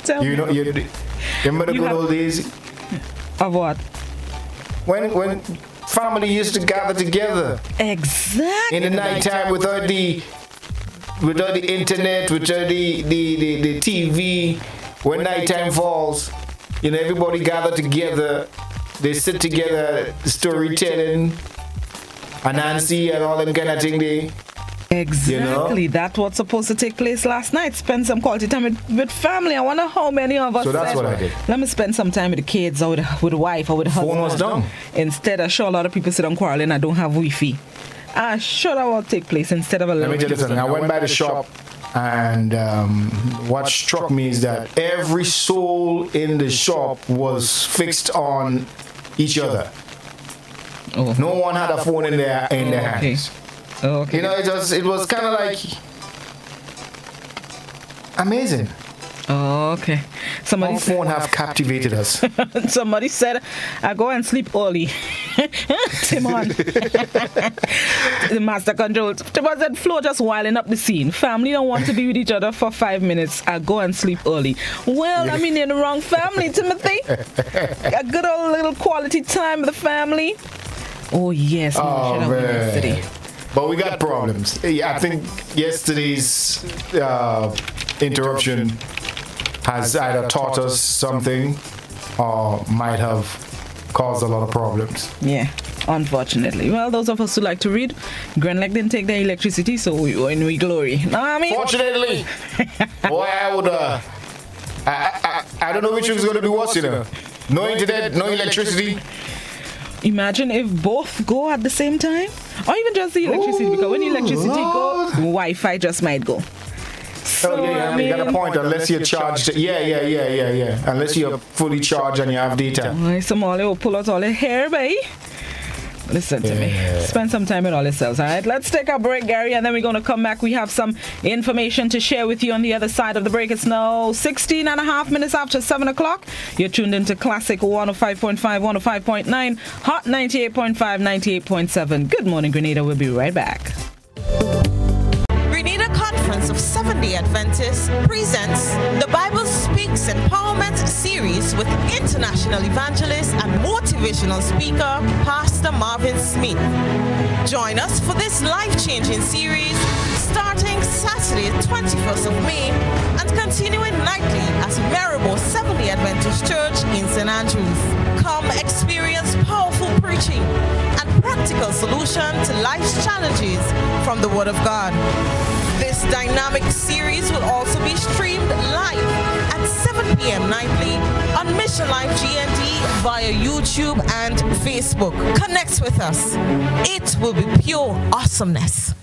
Tell me. You remember the good old days? Of what? When family used to gather together. Exactly. In the nighttime without the internet, without the TV, when nighttime falls, everybody gather together, they sit together, storytelling, Anansi and all them kind of thing. Exactly. That's what's supposed to take place last night. Spend some quality time with family. I wonder how many of us. So that's what I did. Let me spend some time with the kids, or with the wife, or with the husband. Phone was done. Instead, I'm sure a lot of people sit down quarreling. I don't have Wi-Fi. I'm sure that will take place instead of a. Let me tell you something. I went by the shop, and what struck me is that every soul in the shop was fixed on each other. Oh. No one had a phone in their hands. Okay. It was kind of like amazing. Oh, okay. Our phone have captivated us. Somebody said, I go and sleep early. Timon. The Master Control. Timon said, Flo just wilding up the scene. Family don't want to be with each other for 5 minutes. I go and sleep early. Well, I'm in the wrong family, Timothy. A good old little quality time with the family. Oh, yes. Man. But we got problems. I think yesterday's interruption has either taught us something or might have caused a lot of problems. Yeah, unfortunately. Well, those of us who like to read, Grenlec didn't take their electricity, so we glory. Know what I mean? Fortunately, boy, I would. I don't know which one's going to be worse, No internet, no electricity. Imagine if both go at the same time, or even just the electricity. Because when the electricity goes, Wi-Fi just might go. So, you got a point. Unless you're charged, Unless you're fully charged and you have data. Somebody will pull out all the hair, baby. Listen to me. Spend some time with all yourselves, all right? Let's take a break, Gary, and then we're going to come back. We have some information to share with you on the other side of the break. It's now 16 and a half minutes after 7 o'clock. You're tuned into Classic 105.5, 105.9, Hot 98.5, 98.7. Good morning, Grenada. We'll be right back. Grenada Conference of Seventh-day Adventists presents the Bible Speaks Empowerment Series with international evangelist and motivational speaker, Pastor Marvin Smith. Join us for this life-changing series starting Saturday, 21st of May and continuing nightly at Maribor Seventh-day Adventist Church in St. Andrews. Come experience powerful preaching and practical solution to life's challenges from the Word of God. This dynamic series will also be streamed live at 7 p.m. nightly on Mission Life GND via YouTube and Facebook. Connect with us. It will be pure awesomeness.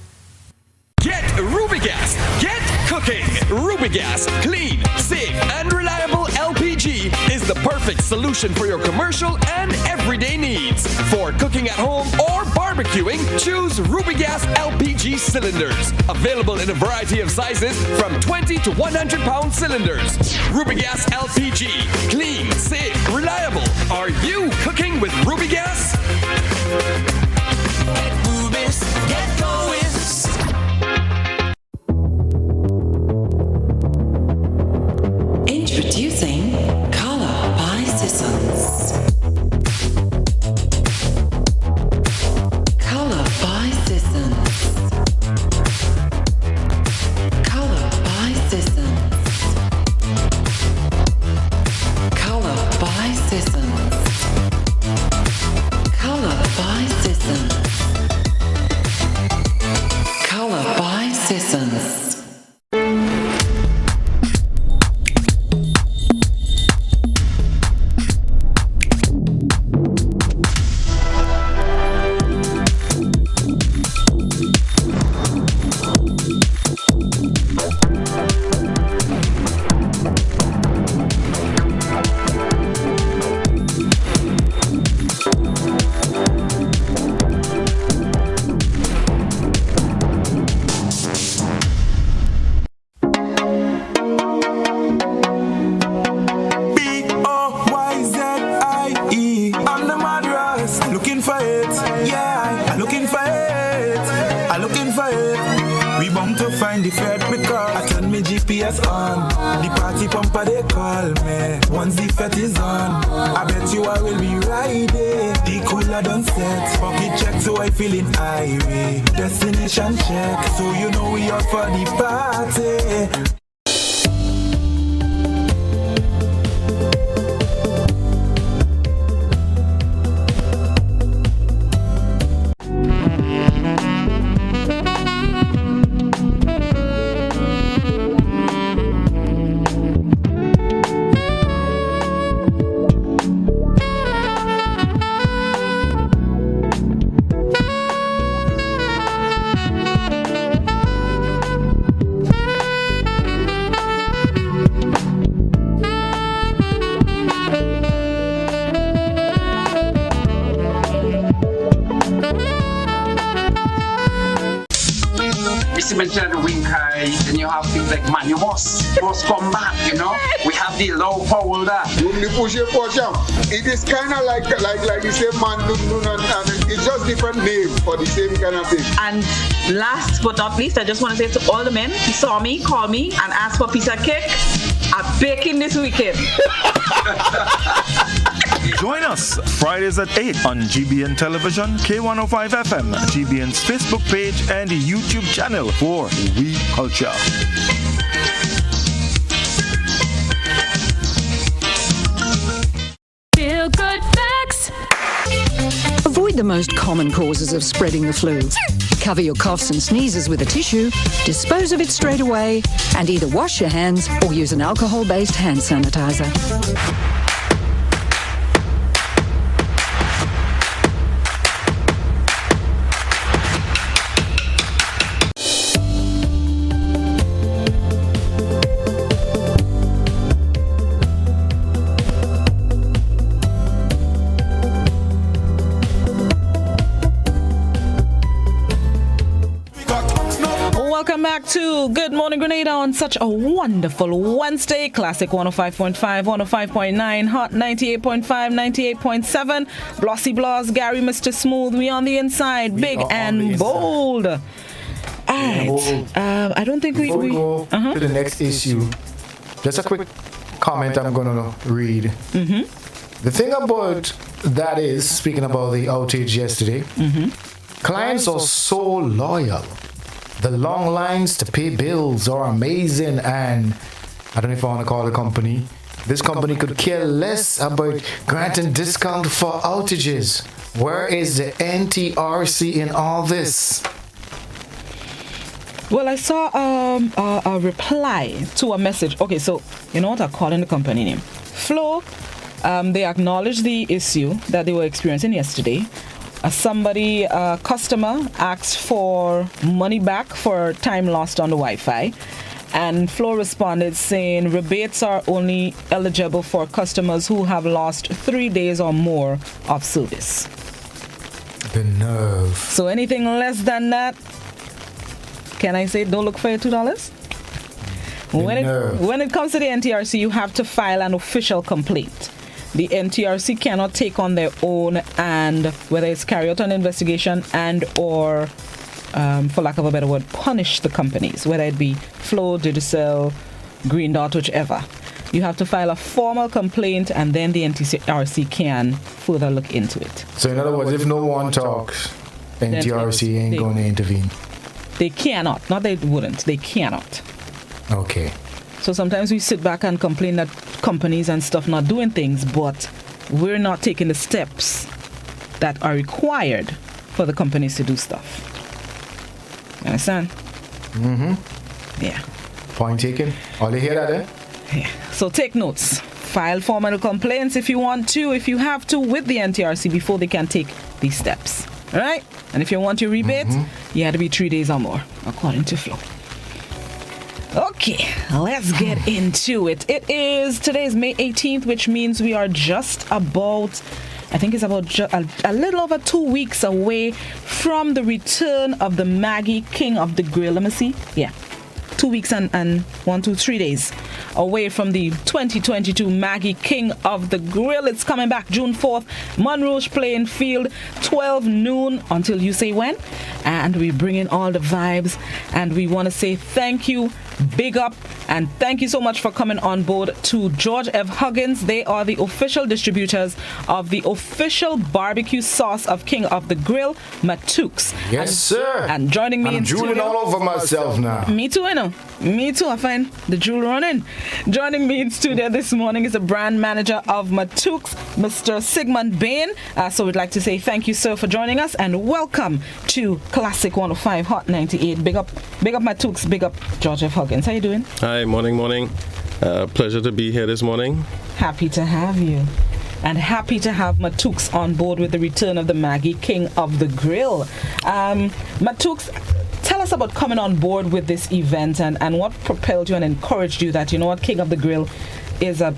Get Rubigas. Get cooking. Rubigas, clean, safe, and reliable LPG is the perfect solution for your commercial and everyday needs. For cooking at home or barbecuing, choose Rubigas LPG cylinders. Available in a variety of sizes from 20 to 100 pound cylinders. Rubigas LPG, clean, safe, reliable. Are you cooking with Rubigas? Get Rubis, get going. Introducing Color by Sissons. Color by Sissons. Color by Sissons. Color by Sissons. Color by Sissons. Color by Sissons. Feeling irate, destination check, so you know we out for the party. Mention the wing high, then you have things like man, you must come back, you know. We have the low power that. It is kind of like the same man, and it's just different name for the same kind of thing. And last but not least, I just want to say to all the men who saw me, call me, and ask for a piece of cake. I'm baking this weekend. Join us Fridays at 8 on GBN Television, K105 FM, GBN's Facebook page and YouTube channel for We Culture. Feel good facts. Avoid the most common causes of spreading the flu. Cover your coughs and sneezes with a tissue, dispose of it straight away, and either wash your hands or use an alcohol-based hand sanitizer. Welcome back to Good Morning Grenada on such a wonderful Wednesday. Classic 105.5, 105.9, Hot 98.5, 98.7. Blossy Bloss, Gary, Mr. Smooth. We on the inside, big and bold. All right. I don't think Before we go to the next issue, just a quick comment I'm going to read. The thing about that is, speaking about the outage yesterday, clients are so loyal. The long lines to pay bills are amazing, and I don't know if I want to call the company. This company could care less about granting discount for outages. Where is the NTRC in all this? Well, I saw a reply to a message. Okay, so you know what? I'm calling the company name. Flow. They acknowledged the issue that they were experiencing yesterday. A customer asked for money back for time lost on the Wi-Fi, and Flow responded saying rebates are only eligible for customers who have lost 3 days or more of service. The nerve. So anything less than that, can I say don't look for your $2? When it comes to the NTRC, you have to file an official complaint. The NTRC cannot take on their own and whether it's carry out an investigation and or, for lack of a better word, punish the companies, whether it be Flow, Digicel, Green Dot, whichever. You have to file a formal complaint and then the NTRC can further look into it. So in other words, if no one talks, NTRC ain't going to intervene. They cannot. Not they wouldn't. They cannot. Okay. So sometimes we sit back and complain that companies and stuff not doing things, but we're not taking the steps that are required for the companies to do stuff. You understand? Yeah. Point taken. All you hear that, eh? Yeah. So take notes. File formal complaints if you want to, if you have to, with the NTRC before they can take these steps. All right? And if you want your rebate, you had to be 3 days or more, according to Flow. Okay, let's get into it. Today's May 18th, which means we are just about, I think it's about a little over 2 weeks away from the return of the Maggie King of the Grill. Let me see. Yeah. 2 weeks and 3 days away from the 2022 Maggie King of the Grill. It's coming back June 4th, Monrouge Playing Field, 12 noon until you say when. And we bring in all the vibes. And we want to say thank you, big up, and thank you so much for coming on board to George F. Huggins. They are the official distributors of the official barbecue sauce of King of the Grill, Matooks. Yes, sir. And joining me I'm in drooling studio, all over myself now. Me too, I know. Me too, I find the drool running. Joining me in studio this morning is the brand manager of Matooks, Mr. Sigmund Bain. So we'd like to say thank you, sir, for joining us, and welcome to Classic 105 Hot 98. Big up Matooks, big up George F. Huggins. How you doing? Hi, morning. Pleasure to be here this morning. Happy to have you. And happy to have Matooks on board with the return of the Maggie King of the Grill. Matooks, tell us about coming on board with this event and what propelled you and encouraged you that, you know what, King of the Grill is an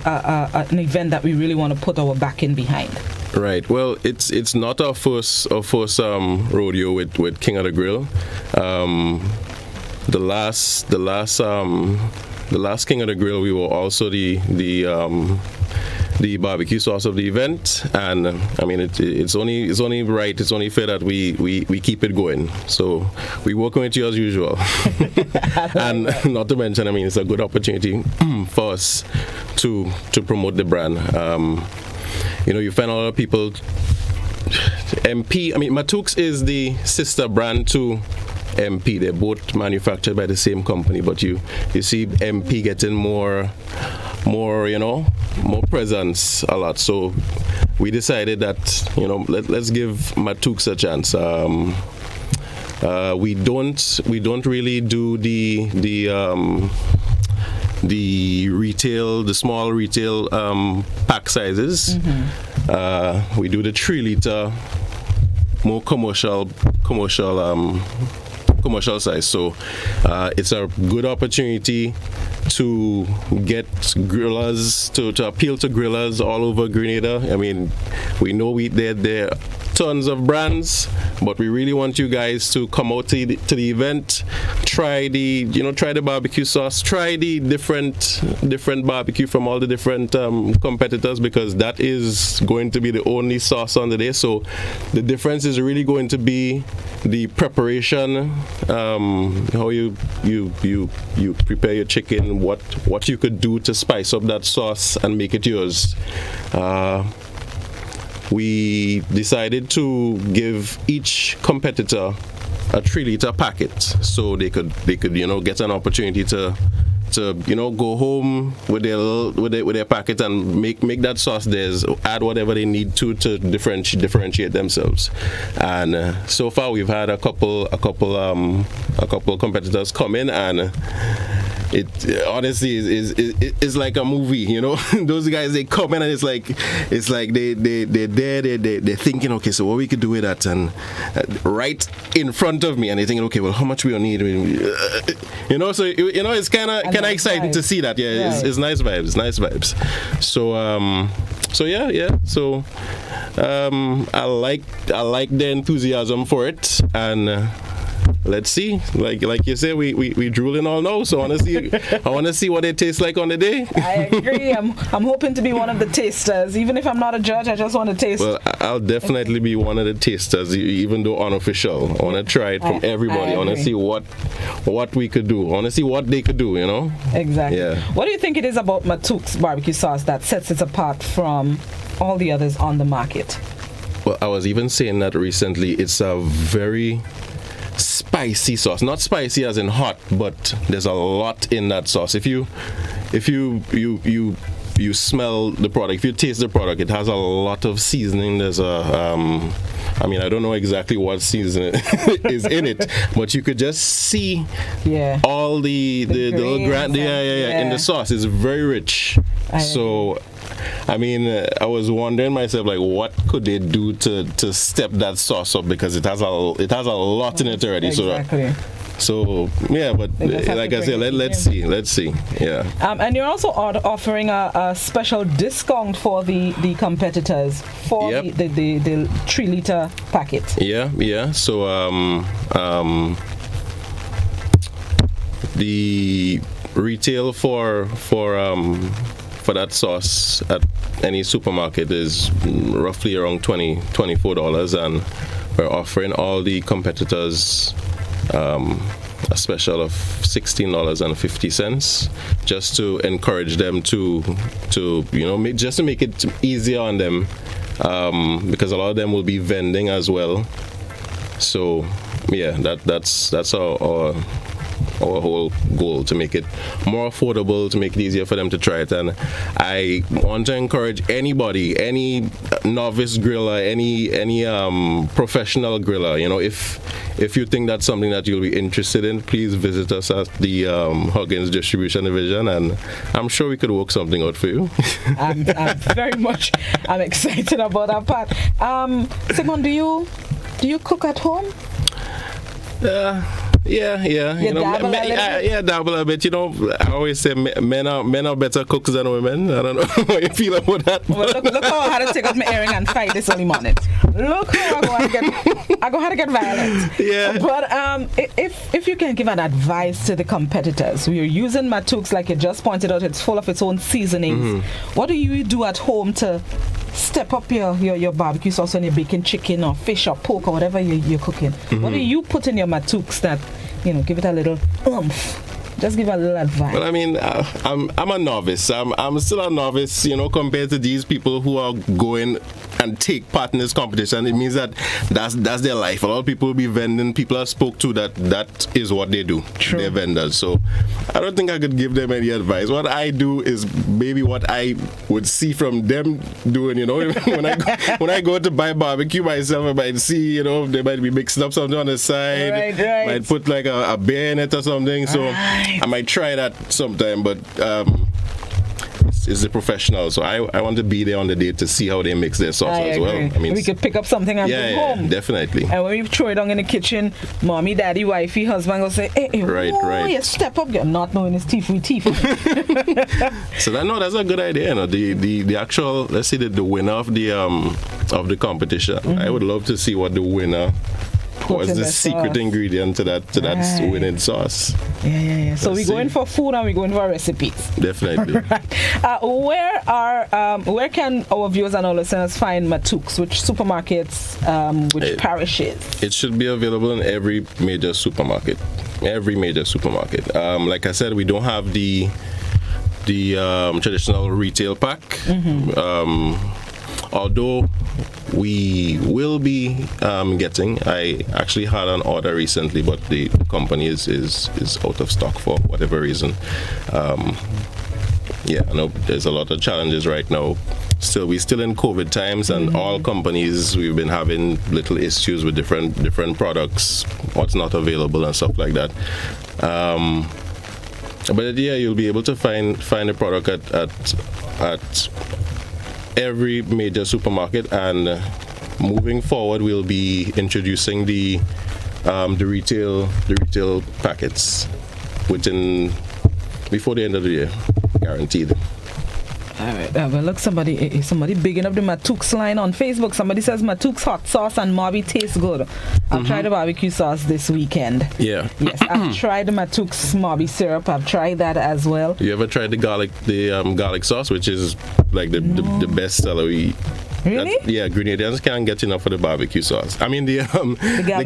event that we really want to put our back in behind. Right. Well, it's not our first rodeo with King of the Grill. The last King of the Grill, we were also the barbecue sauce of the event, and I mean it's only right, it's only fair that we keep it going. So we working with you as usual, and not to mention, I mean, it's a good opportunity for us to promote the brand. You find a lot of people. MP, I mean, Matooks is the sister brand to MP. They're both manufactured by the same company, but you see MP getting more presence a lot. So we decided that let's give Matooks a chance. We don't really do the small retail pack sizes. We do the 3 liter more commercial size. So it's a good opportunity to get grillers, to appeal to grillers all over Grenada. I mean, we know they're tons of brands, but we really want you guys to come out to the event, try the barbecue sauce, try the different barbecue from all the different competitors, because that is going to be the only sauce on the day. So the difference is really going to be the preparation, how you prepare your chicken, what you could do to spice up that sauce and make it yours. We decided to give each competitor a 3-liter packet, so they could get an opportunity to go home with their packet and make that sauce theirs, add whatever they need to differentiate themselves. And so far we've had a couple competitors come in, and it honestly is like a movie, Those guys, they come in and it's like they're thinking, okay, so what we could do with that, and right in front of me, and they're thinking, okay, well, how much we'll need, so it's kind of exciting to see that. It's nice vibes. So I like the enthusiasm for it, and let's see. Like you say, we drooling all now. So honestly, I want to see what it tastes like on the day. I agree. I'm hoping to be one of the tasters. Even if I'm not a judge, I just want to taste. Well, I'll definitely be one of the tasters, even though unofficial. I want to try it from everybody. I want to see what we could do. I want to see what they could do. Exactly. Yeah. What do you think it is about Matook's barbecue sauce that sets it apart from all the others on the market? Well, I was even saying that recently. It's a very spicy sauce, not spicy as in hot, but there's a lot in that sauce. If you smell the product, if you taste the product, it has a lot of seasoning. There's I don't know exactly what seasoning is in it, but you could just see all the little in the sauce. It's very rich. I was wondering myself, like, what could they do to step that sauce up, because it has a lot in it already. Exactly. So but like I said, let's see. Yeah. And you're also offering a special discount for the competitors for the 3-liter packet. Yeah. So the retail for that sauce at any supermarket is roughly around $24, and we're offering all the competitors a special of $16.50, just to encourage them to just to make it easier on them, because a lot of them will be vending as well. So that's our whole goal, to make it more affordable, to make it easier for them to try it. And I want to encourage anybody, any novice griller, any professional griller, if you think that's something that you'll be interested in, please visit us at the Huggins Distribution Division, and I'm sure we could work something out for you. I'm excited about that part. Sigmund, do you cook at home? Yeah. Dabble a bit. I always say men are better cooks than women. I don't know how you feel about that. Well, look how I had to take out my earring and fight this early morning. Look how I go how to get violent. Yeah. But if you can give an advice to the competitors, we're using Matook's, like you just pointed out, it's full of its own seasonings. Mm-hmm. What do you do at home to step up your barbecue sauce when you're baking chicken or fish or pork or whatever you're cooking? Mm-hmm. What do you put in your Matook's that give it a little oomph? Just give a little advice. Well, I'm a novice. I'm still a novice, compared to these people who are going and take part in this competition. It means that's their life. A lot of people will be vending. People I spoke to that is what they do. True. They're vendors. So I don't think I could give them any advice. What I do is maybe what I would see from them doing. When I go to buy barbecue myself, I might see, they might be mixing up something on the side. Right. Might put like a bear in it or something. So I might try that sometime, but it's the professional, so I want to be there on the day to see how they mix their sauce as well. We could pick up something and bring home. Definitely. And when we throw it down in the kitchen, mommy, daddy, wifey, husband will say, hey, right. You step up, you're not knowing his teeth with teeth. So that's a good idea. The actual, let's say the winner of the the competition. I would love to see what the winner was in the the secret sauce. ingredient to that Right. winning sauce. Yeah. So Let's we're going see. for food and we're going for recipes. Definitely. Where can our viewers and our listeners find Matooks? Which supermarkets? Which parishes? It should be available in every major supermarket. Every major supermarket. Like I said, we don't have the traditional retail pack. Although we will be getting. I actually had an order recently, but the company is out of stock for whatever reason. I know there's a lot of challenges right now. We're still in COVID times, and all companies, we've been having little issues with different products, what's not available and stuff like that. But you'll be able to find a product at every major supermarket, and moving forward, we'll be introducing the retail packets before the end of the year, guaranteed. All right. Well, look, somebody bigging up the Matooks line on Facebook. Somebody says Matooks hot sauce and Mobby tastes good. I've tried the barbecue sauce this weekend. Yeah. Yes, I've tried the Matooks Mobby syrup. I've tried that as well. You ever tried the garlic sauce, which is like the best seller we. Really? Grenadians can't get enough of the barbecue sauce. I mean the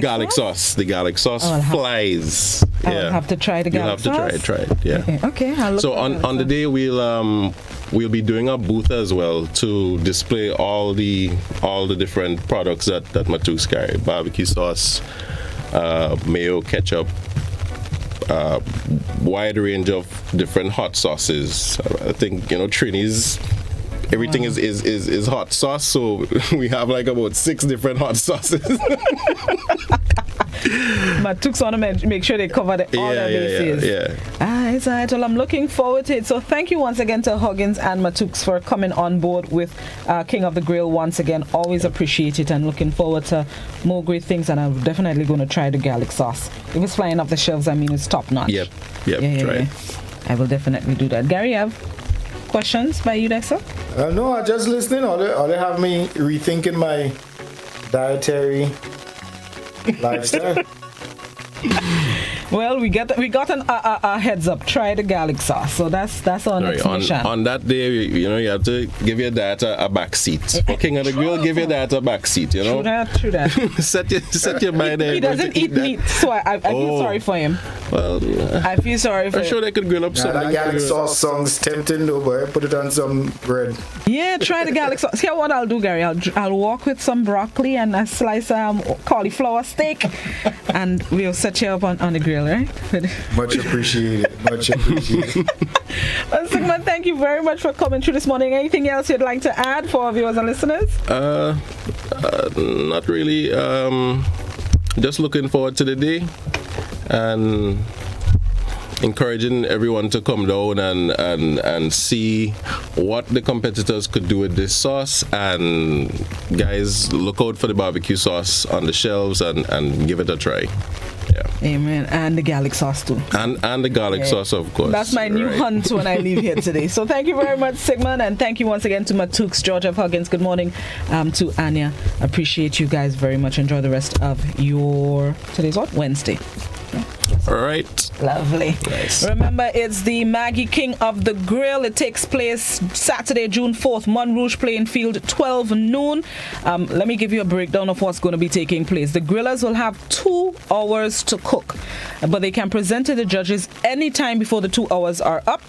garlic sauce. The garlic sauce flies. I'll have to try the garlic sauce. You'll have to try it. Yeah. Okay. I'll look so on the day we'll be doing a booth as well to display all the different products that Matooks carry: barbecue sauce, mayo, ketchup, wide range of different hot sauces. I think Trini's. Everything is hot sauce, so we have like about 6 different hot sauces. Matooks want to make sure they cover all their bases. It's all right. Well, I'm looking forward to it. So thank you once again to Huggins and Matooks for coming on board with King of the Grill once again. Always appreciate it, and looking forward to more great things. And I'm definitely going to try the garlic sauce. If it's flying off the shelves, I mean it's top notch. Yep. Try it. I will definitely do that. Gary, you have questions by you, Dexter? No, I'm just listening. All they have me rethinking my dietary lifestyle. Well, we got a heads up. Try the garlic sauce. So that's our next mission. On that day, you have to give your dad a back seat. King of the Grill, give your dad a back seat. True that. set your mind there. He doesn't eat meat, so I feel sorry for him. Well, I feel sorry for him. I'm sure they could grill up some. That garlic sauce sounds tempting though, boy. Put it on some bread. Yeah, try the garlic sauce. Here, what I'll do, Gary, I'll walk with some broccoli and a slice cauliflower steak, and we'll set you up on the grill, right? Much appreciated. Well, Sigmund, thank you very much for coming through this morning. Anything else you'd like to add for our viewers and listeners? Not really. Just looking forward to the day and encouraging everyone to come down and see what the competitors could do with this sauce. And guys, look out for the barbecue sauce on the shelves and give it a try. Amen. And the garlic sauce too. And the garlic sauce, of course. That's my new hunt when I leave here today. So thank you very much, Sigmund, and thank you once again to Matooks, George F. Huggins. Good morning to Anya. Appreciate you guys very much. Enjoy the rest of your today's what? Wednesday. All right. Lovely. Nice. Remember, it's the Maggie King of the Grill. It takes place Saturday, June 4th, Monrouge Playing Field, 12 noon. Let me give you a breakdown of what's going to be taking place. The grillers will have 2 hours to cook, but they can present to the judges anytime before the 2 hours are up.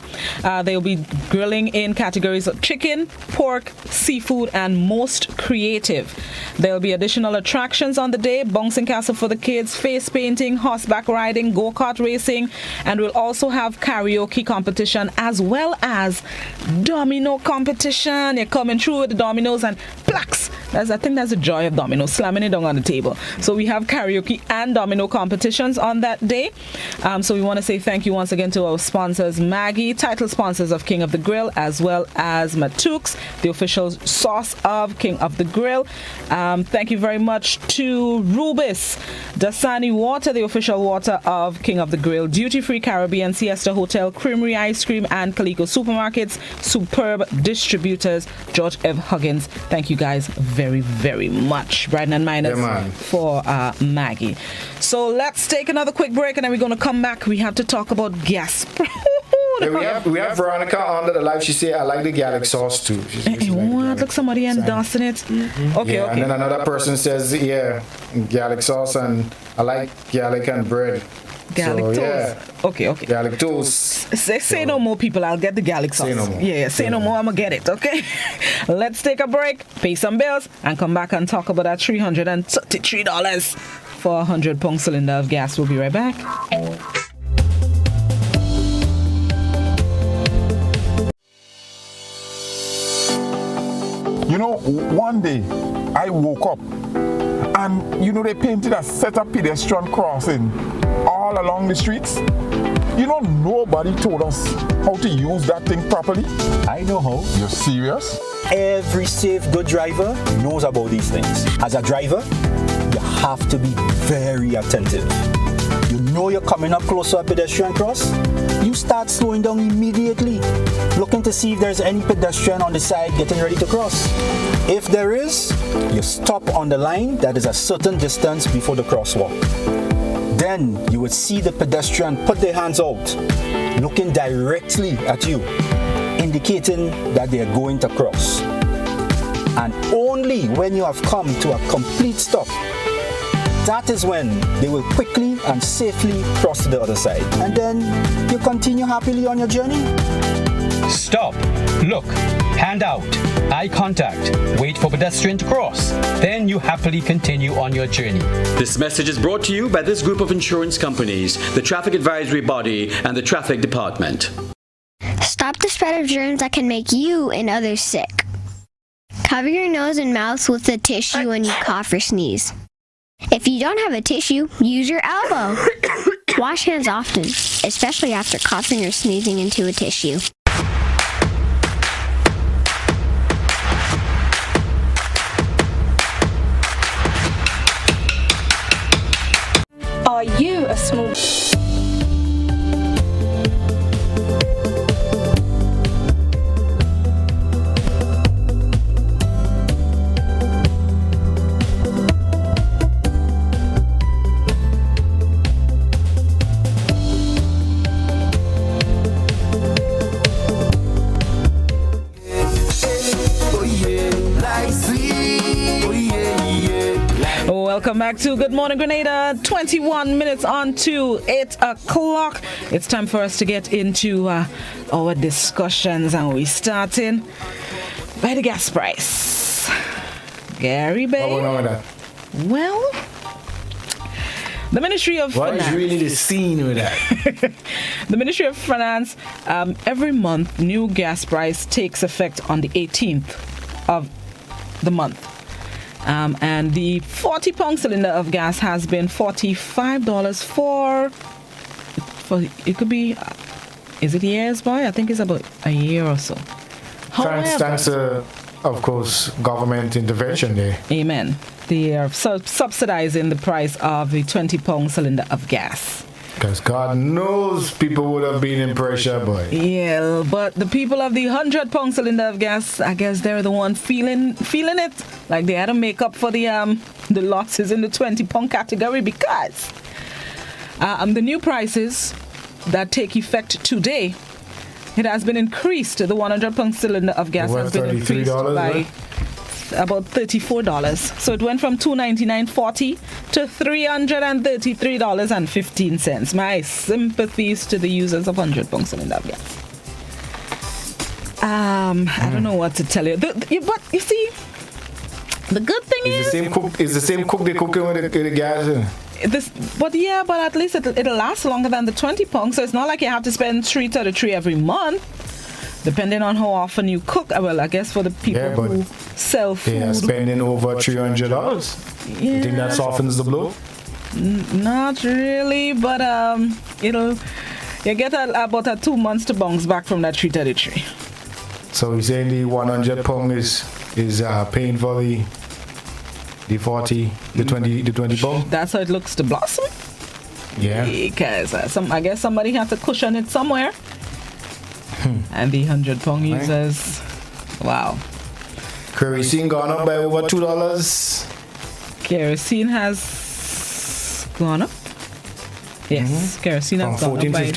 They'll be grilling in categories of chicken, pork, seafood, and most creative. There'll be additional attractions on the day: bouncing castle for the kids, face painting, horseback riding, go-kart racing, and we'll also have karaoke competition as well as domino competition. You're coming through with the dominoes and plaques. I think that's the joy of dominoes, slamming it down on the table. So we have karaoke and domino competitions on that day. So we want to say thank you once again to our sponsors, Maggie, title sponsors of King of the Grill, as well as Matooks, the official sauce of King of the Grill. Thank you very much to Rubis, Dasani Water, the official water of King of the Grill. Grill, Duty Free Caribbean, Siesta Hotel, Creamery Ice Cream, and Calico Supermarkets, superb distributors, George F. Huggins. Thank you guys very, very much. Brighton and Miners for Maggie. So let's take another quick break, and then we're going to come back. We have to talk about gas. we have Veronica on the live. She said, I like the garlic sauce too. What? Look, somebody endorsing it. Okay. And then another person says, garlic sauce, and I like garlic and bread. Garlic toast. Okay. Garlic toast. Say no more, people. I'll get the garlic sauce. Say no more. Say no more. I'm going to get it, okay? Let's take a break, pay some bills, and come back and talk about that $333 for a 100-pound cylinder of gas. We'll be right back. You know, one day I woke up and, they painted a set of pedestrian crossing all along the streets. Nobody told us how to use that thing properly. I know how. You're serious? Every safe, good driver knows about these things. As a driver, you have to be very attentive. You know you're coming up close to a pedestrian cross, you start slowing down immediately, looking to see if there's any pedestrian on the side getting ready to cross. If there is, you stop on the line that is a certain distance before the crosswalk. Then you would see the pedestrian put their hands out, looking directly at you, indicating that they are going to cross. And only when you have come to a complete stop, that is when they will quickly and safely cross to the other side. And then you continue happily on your journey. Stop, look, hand out, eye contact, wait for pedestrian to cross. Then you happily continue on your journey. This message is brought to you by this group of insurance companies, the Traffic Advisory Body, and the Traffic Department. Stop the spread of germs that can make you and others sick. Cover your nose and mouth with a tissue when you cough or sneeze. If you don't have a tissue, use your elbow. Wash hands often, especially after coughing or sneezing into a tissue. Are you a small... Welcome back to Good Morning Grenada. 21 minutes on to 8 o'clock. It's time for us to get into our discussions, and we're starting by the gas price. Gary Bay. What's going on with that? Well, the Ministry of Finance. What is really the scene with that? The Ministry of Finance, every month, new gas price takes effect on the 18th of the month. And the 40-pound cylinder of gas has been $45 for it could be, is it years, boy? I think it's about a year or so. Thanks to, of course, government intervention there. Amen. They are subsidizing the price of the 20-pound cylinder of gas. Because God knows people would have been in pressure, boy. Yeah, but the people of the 100-pound cylinder of gas, I guess they're the one feeling it. Like they had to make up for the losses in the 20-pound category, because the new prices that take effect today, it has been increased. The 100-pound cylinder of gas has been increased by about $34. So it went from $299.40 to $333.15. My sympathies to the users of 100-pound cylinder of gas. I don't know what to tell you. But you see, the good thing is the same cook they cooking with the gas. But at least it'll last longer than the 20-pound. So it's not like you have to spend $333 every month. Depending on how often you cook. Well, I guess for the people who sell food. They are spending over $300. You think that softens the blow? Not really, but you get about 2 months to bounce back from that $333. So you're saying the 100-pound is paying for the 40, the 20 pound? That's how it looks to blossom. Yeah. Because I guess somebody has to cushion it somewhere. And the 100 pound users, wow. Kerosene gone up by over $2. Kerosene has gone up. Yes, kerosene has gone up by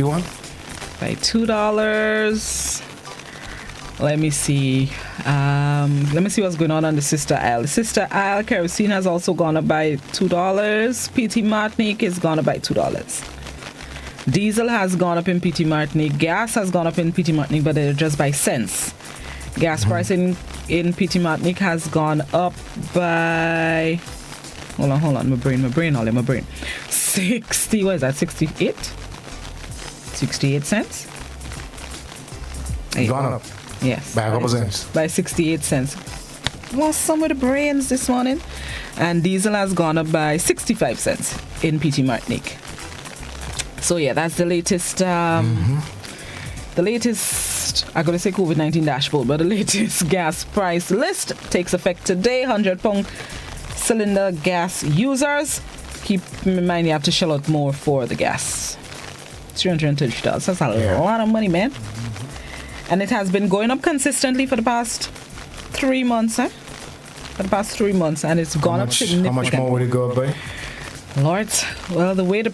$2. Let me see. Let me see what's going on the sister aisle. The sister aisle, kerosene has also gone up by $2. PT Martinique is gone up by $2. Diesel has gone up in PT Martinique. Gas has gone up in PT Martinique, but they're just by cents. Gas price in PT Martinique has gone up by... Hold on. My brain. 60, what is that, 68? 68 cents? Gone up. Yes. By a couple cents. By 68 cents. Well, some of the brains this morning. And diesel has gone up by 65 cents in PT Martinique. So yeah, that's the latest, I gotta say COVID-19 dashboard, but the latest gas price list takes effect today. 100 pound cylinder gas users. Keep in mind you have to shell out more for the gas. $330. That's a lot of money, man. And it has been going up consistently for the past 3 months, For the past 3 months, and it's gone up significantly. How much more would it go up by? Lord, well, the way the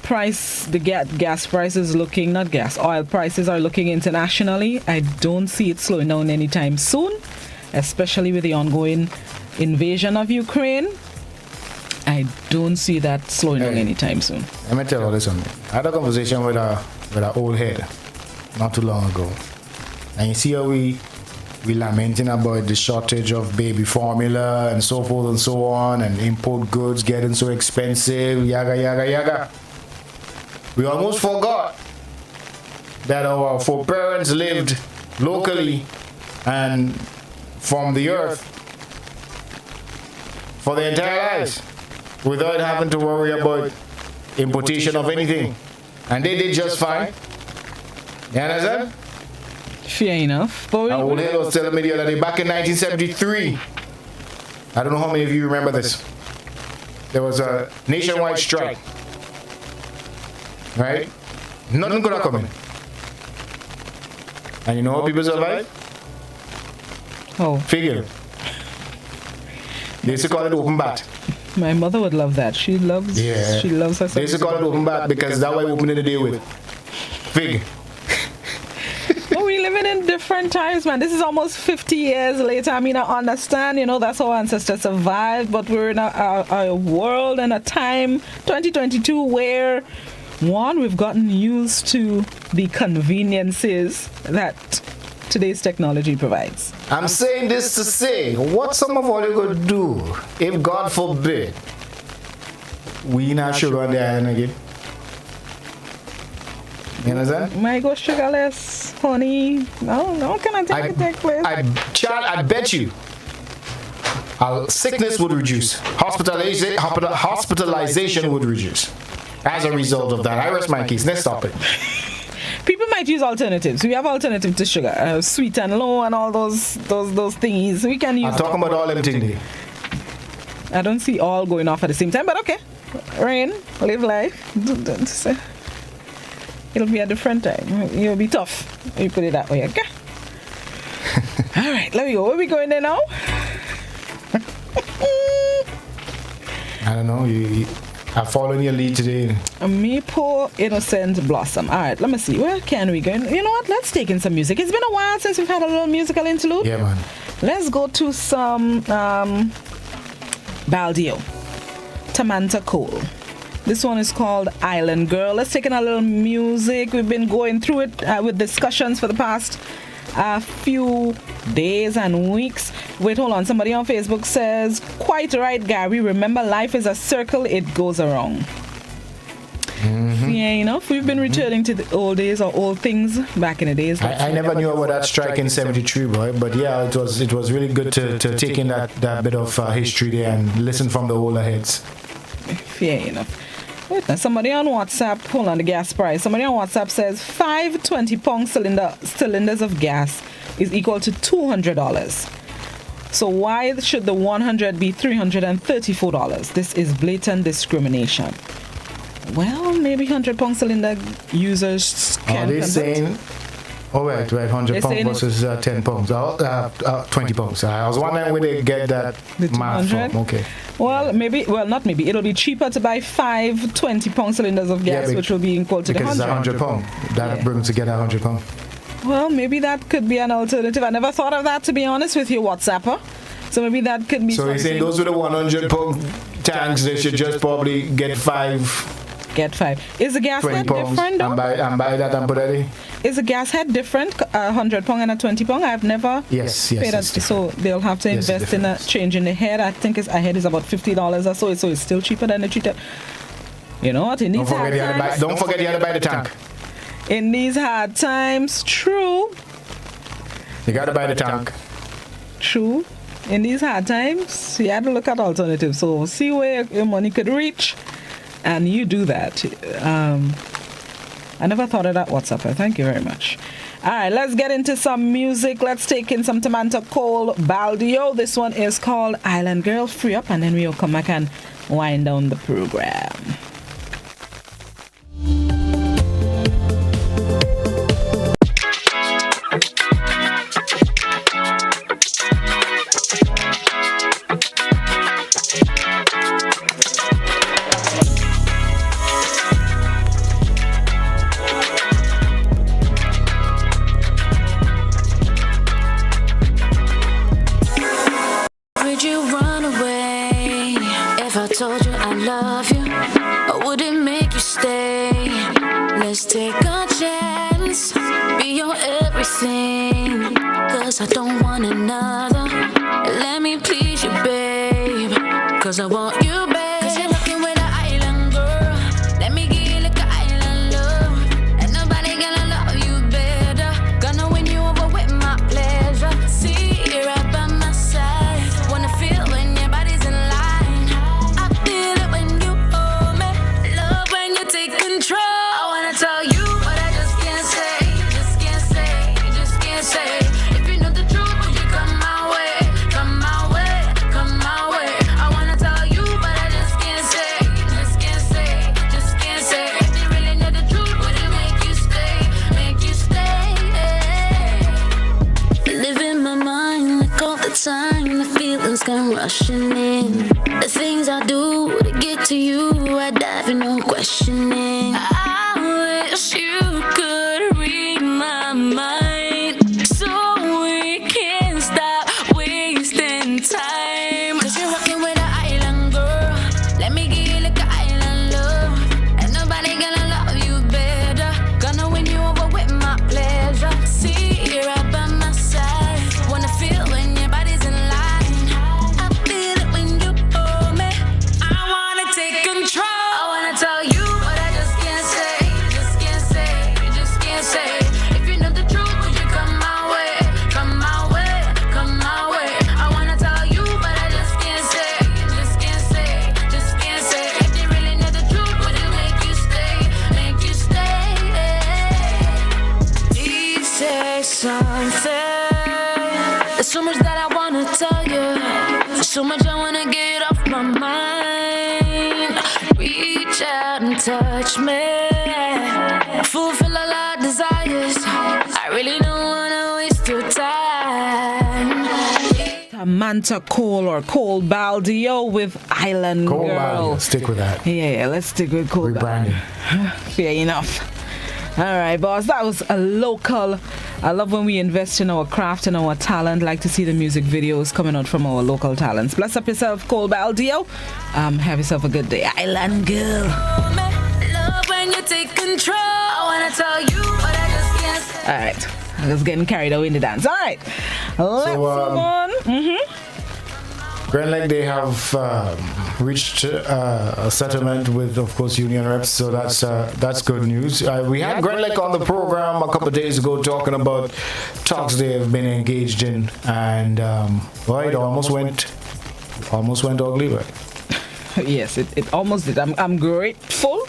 gas price is looking, not gas, oil prices are looking internationally, I don't see it slowing down anytime soon, especially with the ongoing invasion of Ukraine. I don't see that slowing down anytime soon. Let me tell you this one. I had a conversation with an old head not too long ago. And you see how we lamenting about the shortage of baby formula and so forth and so on, and import goods getting so expensive, yaga. We almost forgot that our foreparents lived locally and from the earth for their entire lives without having to worry about importation of anything. And they did just fine. You understand? Fair enough. But old head was telling me the other day, back in 1973, I don't know how many of you remember this, there was a nationwide strike, right? Nothing could have come in. And you know how people survived? Oh. Figure. They used to call it open bat. My mother would love that. She loves herself. They used to call it open bat because that way we open the day with. Figure. We're living in different times, man. This is almost 50 years later. I mean, I understand, that's how our ancestors survived, but we're in a world and a time, 2022, where, one, we've gotten used to the conveniences that today's technology provides. I'm saying this to say, what some of all you could do, if God forbid, we not sugar on the island again? You understand? Might go sugarless, honey. No, can I take place? I bet you sickness would reduce. Hospitalization would reduce. As a result of that, I rest my case. Let's stop it. People might use alternatives. We have alternatives to sugar, sweet and low, and all those thingies. We can use. I'm talking about all them things. I don't see all going off at the same time, but okay. Rain, live life. It'll be a different time. It'll be tough. You put it that way, okay? All right, let me go. Where are we going there now? I don't know. I've followed your lead today. A maple innocent blossom. All right, let me see. Where can we go? You know what? Let's take in some music. It's been a while since we've had a little musical interlude. Yeah, man. Let's go to some Baldio. Tamanta Cole. This one is called Island Girl. Let's take in a little music. We've been going through it with discussions for the past few days and weeks. Wait, hold on. Somebody on Facebook says, quite right, Gary. Remember, life is a circle. It goes around. Yeah, we've been returning to the old days or old things back in the days. I never knew about that strike in 73, boy. But yeah, it was really good to take in that bit of history there and listen from the older heads. Fair enough. Wait, now somebody on WhatsApp, hold on the gas price. Somebody on WhatsApp says 5 20-pound cylinders of gas is equal to $200. So why should the 100 be $334? This is blatant discrimination. Well, maybe 100 pound cylinder users can Are they convert. saying? Oh, right, 100 They're pounds saying versus 10 pounds, 20 pounds. I was wondering where they get that math 200? from. Okay. Well, not maybe. It'll be cheaper to buy 5 20 pound cylinders of gas, which will be equal to the because 100. it's 100 pounds. That brings together 100 pounds. Well, maybe that could be an alternative. I never thought of that, to be honest with you, WhatsApper. So maybe that could be So you're saying those with the 100 pound tanks, they should just probably get 5. Get 5. Is the gas 20 head pounds different, though? and buy that and put that in? Is the gas head different, 100 pound and a 20 pound? I've never Yes, paid it's that. So they'll have to Yes, it's invest in a change in the head. I think a head is about $50 or so. So it's still cheaper than the cheaper. You know what? Don't forget you had to buy the tank. In these hard times, true. You got to buy the tank. True. In these hard times, you have to look at alternatives. So see where your money could reach, and you do that. I never thought of that, WhatsApper. Thank you very much. All right, let's get into some music. Let's take in some Samantha Cole Baldio. This one is called Island Girl. Free up, and then we'll come back and wind down the program. Would you run away if I told you I love you? Or would it make you stay? Let's take a chance, be your everything. Cause I don't want another. Let me please you, babe. Cause I want you, babe. Cause you're looking with an island girl. Let me give you like an island love. And nobody gonna love you better. Gonna win you over with my pleasure. See you right by my side. Wanna feel when your body's in line. I feel it when you hold me. Love when you take control. I wanna tell you, but I just can't say. Just can't say, just can't say. If you know the truth, would you come my way? Come my way, come my way. I wanna tell you, but I just can't say. Just can't say, just can't say. If you really know the truth, would it make you stay? Make you stay? Live in my mind like all the time. The feelings come rushing in. The things I do to get to you, I dive in no questioning. I wish you could read my mind, so we can stop wasting time. Cause you're rocking with an island girl. Let me give you like an island love. And nobody gonna love you better. Gonna win you over with my pleasure. See you right by my side. Wanna feel when your body's in line. I feel it when you hold me. I wanna take control. I wanna tell you, but I just can't say. Just can't say, just can't say. If you know the truth, would you come my way? Come my way, come my way. I wanna tell you, but I just can't say. Just can't say, just can't say. If you really know the truth, would it make you stay? Make you stay? Please say something. There's so much that I wanna tell you. There's so much I wanna get off my mind. Reach out and touch me. Fulfill all our desires. I really don't wanna waste your time. Samantha Cole or Cole Baldio with Island Cole Girl. Baldio. Stick with that. Yeah, let's stick with Cole Rebranding. Fair enough. All right, boss. That was a local. I love when we invest in our craft and our talent. Like to see the music videos coming out from our local talents. Bless up yourself, Cole Baldio. Have yourself a good day, Island Girl. Love when you take control. I wanna tell you, but I just can't say. All right, I was getting carried away in the dance. All right, let's move on. Grand Lake, they have reached a settlement with, of course, union reps, so that's good news. We had Grand Lake on the program a couple of days ago talking about talks they have been engaged in, and well, it almost went ugly, but yes, it almost did. I'm grateful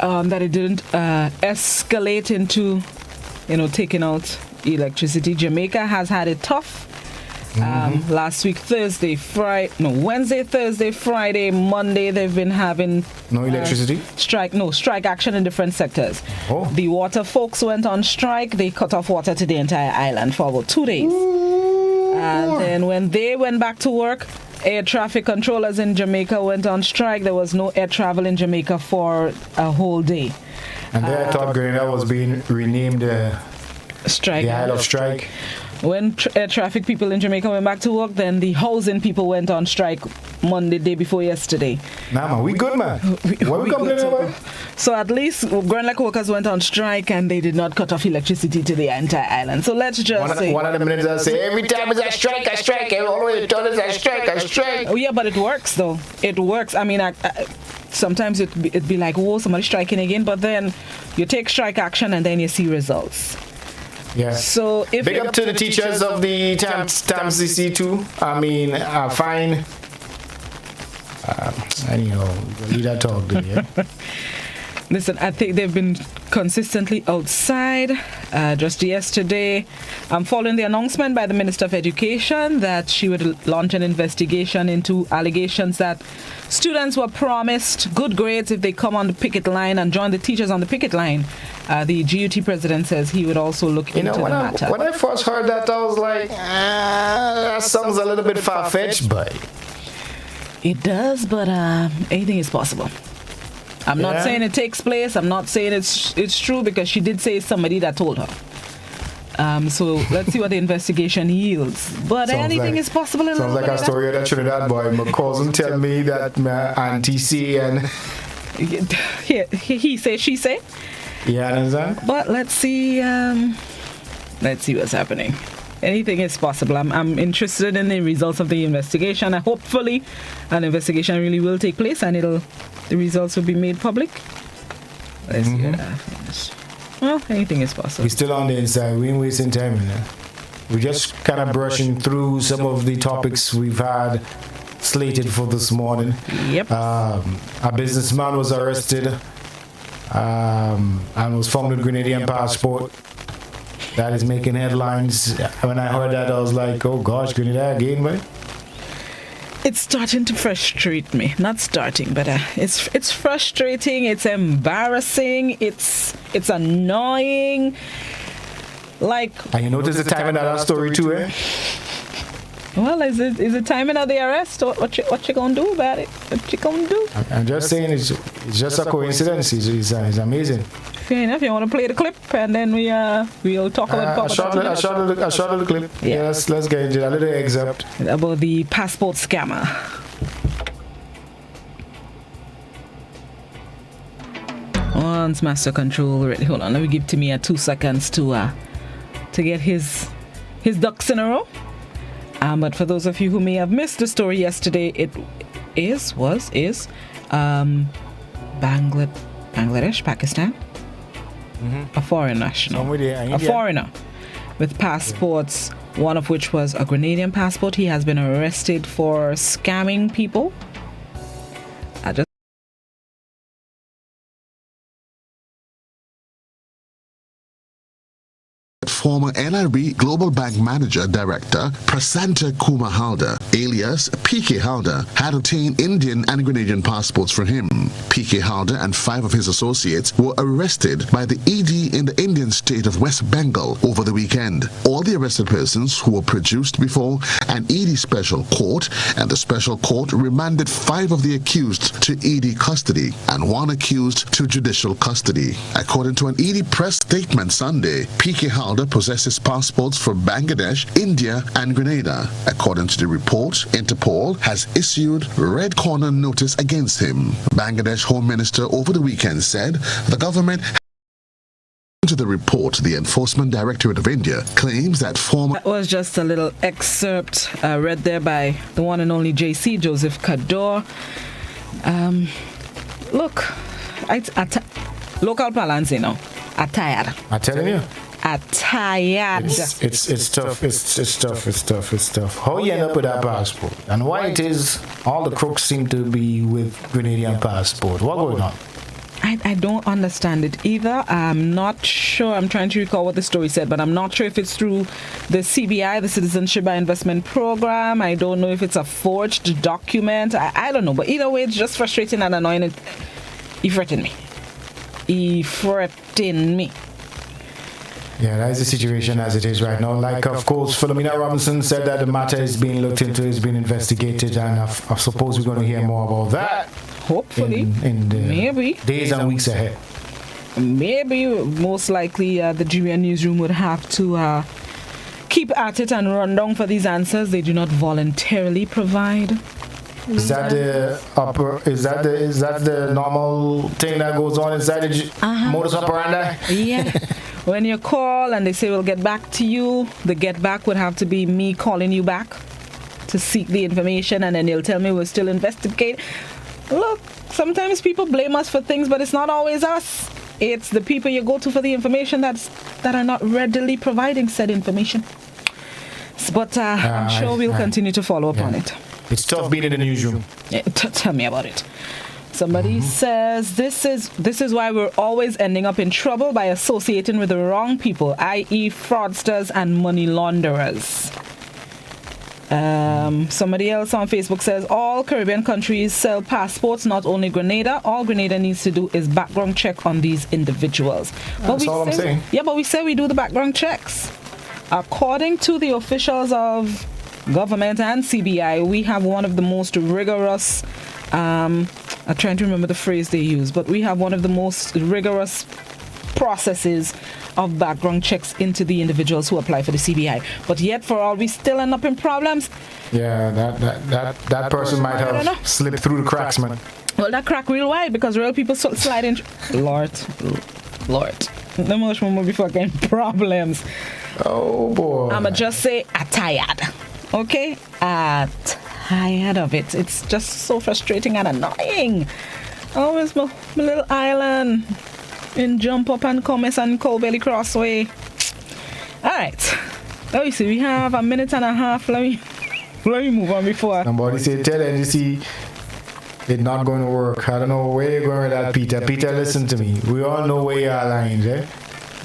that it didn't escalate into, taking out electricity. Jamaica has had it tough. Last week, Wednesday, Thursday, Friday, Monday, they've been having no electricity? Strike action in different sectors. The water folks went on strike. They cut off water to the entire island for about 2 days. And then when they went back to work, air traffic controllers in Jamaica went on strike. There was no air travel in Jamaica for a whole day. And then I thought Grenada was being renamed Strike. The Isle of Strike. When air traffic people in Jamaica went back to work, then the housing people went on strike Monday, day before yesterday. Nah, man, we good, man. What we complaining about? So at least Grand Lake workers went on strike and they did not cut off electricity to the entire island. So let's just say... One of the minutes I say, every time it's a strike, always done is a strike. Oh, yeah, but it works, though. It works. I mean, sometimes it'd be like, whoa, somebody's striking again, but then you take strike action and then you see results. Yeah. So if big up to the teachers of the TAMCC too. I mean, fine. Anyhow, leave that talk there. Yeah? Listen, I think they've been consistently outside. Just yesterday, following the announcement by the Minister of Education that she would launch an investigation into allegations that students were promised good grades if they come on the picket line and join the teachers on the picket line. The GUT president says he would also look into the matter. When I first heard that, I was like, that sounds a little bit far-fetched, but... It does, but anything is possible. I'm not saying it takes place. I'm not saying it's true, because she did say it's somebody that told her. So let's see what the investigation yields. But anything is possible. Sounds like a story of that Trinidad boy. My cousin tell me that my auntie see and... he say, she say. Yeah, understand? But let's see what's happening. Anything is possible. I'm interested in the results of the investigation. Hopefully an investigation really will take place and the results will be made public. Let's see what happens. Well, anything is possible. We're still on the inside. We ain't wasting time in there. We're just kind of brushing through some of the topics we've had slated for this morning. Yep. A businessman was arrested and was found with Grenadian passport. That is making headlines. When I heard that, I was like, oh gosh, Grenada again, man. It's starting to frustrate me. Not starting, but it's frustrating. It's embarrassing. It's annoying. Like. And you notice the timing of that story too, eh? Well, is it timing of the arrest? What you gonna do about it? What you gonna do? I'm just saying it's just a coincidence. It's amazing. Fair enough. You want to play the clip and then we'll talk about I shot the clip. Yeah. Yes, let's get into a little excerpt about the passport scammer. Once master control ready. Hold on, let me give Timmy 2 seconds to get his ducks in a row. But for those of you who may have missed the story yesterday, it was Bangladesh, Pakistan. A foreign national, a foreigner with passports, one of which was a Grenadian passport. He has been arrested for scamming people. Former NRB Global Bank Manager Director Prasanta Kumar Halder, alias PK Halder, had obtained Indian and Grenadian passports for him. PK Halder and 5 of his associates were arrested by the ED in the Indian state of West Bengal over the weekend. All the arrested persons who were produced before an ED special court, and the special court remanded 5 of the accused to ED custody and 1 accused to judicial custody. According to an ED press statement Sunday, PK Halder possesses passports for Bangladesh, India, and Grenada. According to the report, Interpol has issued red corner notice against him. Bangladesh Home Minister over the weekend said the government. To the report, the Enforcement Directorate of India claims that former... That was just a little excerpt read there by the one and only JC, Joseph Kador. Look, local parlance, you know, tired. I'm telling you. Tired. It's tough. How you end up with that passport? And why it is all the crooks seem to be with Grenadian passport? What going on? I don't understand it either. I'm not sure. I'm trying to recall what the story said, but I'm not sure if it's through the CBI, the Citizenship by Investment Program. I don't know if it's a forged document. I don't know. But either way, it's just frustrating and annoying. He fretting me. Yeah, that is the situation as it is right now. Like, of course, Philomena Robinson said that the matter is being looked into, is being investigated, and I suppose we're going to hear more about that. Hopefully. In the maybe. days and weeks ahead. Maybe, most likely, the GBN Newsroom would have to keep at it and run down for these answers. They do not voluntarily provide. Is that the normal thing that goes on inside the modus operandi? Yeah. When you call and they say we'll get back to you, the get back would have to be me calling you back to seek the information, and then they'll tell me we're still investigating. Look, sometimes people blame us for things, but it's not always us. It's the people you go to for the information that are not readily providing said information. But I'm sure we'll continue to follow up on it. It's tough being in the newsroom. Tell me about it. Somebody says this is why we're always ending up in trouble by associating with the wrong people, i.e. fraudsters and money launderers. Somebody else on Facebook says all Caribbean countries sell passports, not only Grenada. All Grenada needs to do is background check on these individuals. That's all I'm saying. Yeah, but we say we do the background checks. According to the officials of government and CBI, we have one of the most rigorous, I'm trying to remember the phrase they use, but we have one of the most rigorous processes of background checks into the individuals who apply for the CBI. But yet, for all, we still end up in problems. Yeah, that person might have slipped through the cracks, man. Well, that crack real wide because real people slide in. Lord. The much more before getting problems. Oh, boy. I'ma just say, I'm tired. Okay? Tired of it. It's just so frustrating and annoying. Oh, it's my little island in Jump Up and Commerce and Cowbelly Crossway. Alright. Let me see. We have a minute and a half. Let me move on before. Somebody say, tell NGC it's not going to work. I don't know where you're going with that, Peter. Peter, listen to me. We all know where you're aligned, eh?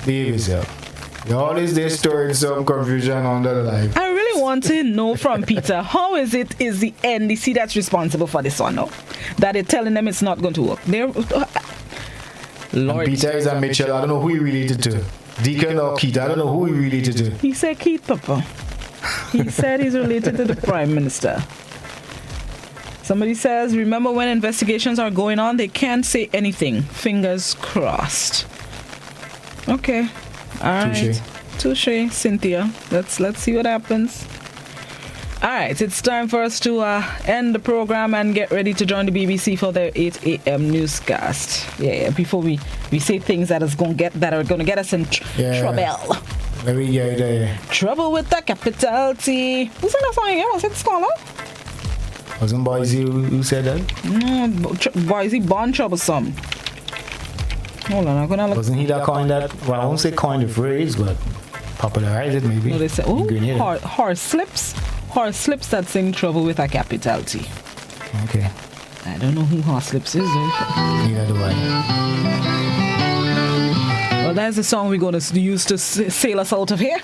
Behave yourself. You're always there storing some confusion under the life. I really want to know from Peter, how is the NDC that's responsible for this one now? That they're telling them it's not going to work. Lord. Peter is a Mitchell. I don't know who he related to. Deacon or Keith. I don't know who he related to. He said Keith, Papa. He said he's related to the Prime Minister. Somebody says, remember when investigations are going on, they can't say anything. Fingers crossed. Okay. All right. Touché, Cynthia. Let's see what happens. All right, it's time for us to end the program and get ready to join the BBC for their 8 a.m. newscast. Yeah, before we say things that are going to get us in trouble. Maybe yeah. Trouble with the capital T. Who sang that song again? Was it Scholar? Wasn't Boise who said that? Boise born troublesome. Hold on, I'm gonna look. Wasn't he that coined that? Well, I won't say coined the phrase, but popularized it maybe. No, they say, horse slips that sing trouble with a capital T. Okay. I don't know who horse slips is though. Neither do I. Well, that's the song we're going to use to sail us out of here.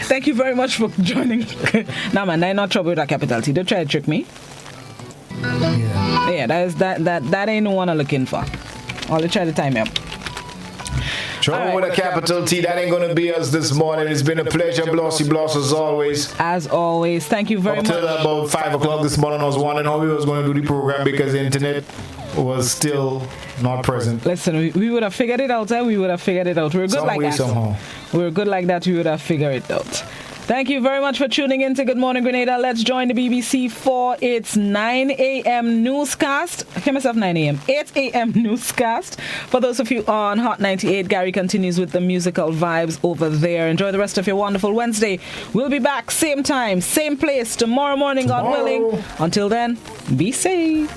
Thank you very much for joining. Nah, man, I'm not trouble with a capital T. Don't try to trick me. Yeah, that ain't the one I'm looking for. I'll try to time you up. Trouble with a capital T. That ain't going to be us this morning. It's been a pleasure. Blossy Bloss as always. As always. Thank you very much. Up till about 5 o'clock this morning, I was wondering how we was going to do the program because the internet was still not present. Listen, we would have figured it out. We would have figured it out. We're good like that. Somehow. We're good like that. We would have figured it out. Thank you very much for tuning in to Good Morning Grenada. Let's join the BBC for its 9 a.m. newscast. I hear myself 9 a.m. 8 a.m. newscast. For those of you on Hot 98, Gary continues with the musical vibes over there. Enjoy the rest of your wonderful Wednesday. We'll be back same time, same place tomorrow morning, God willing. Until then, be safe.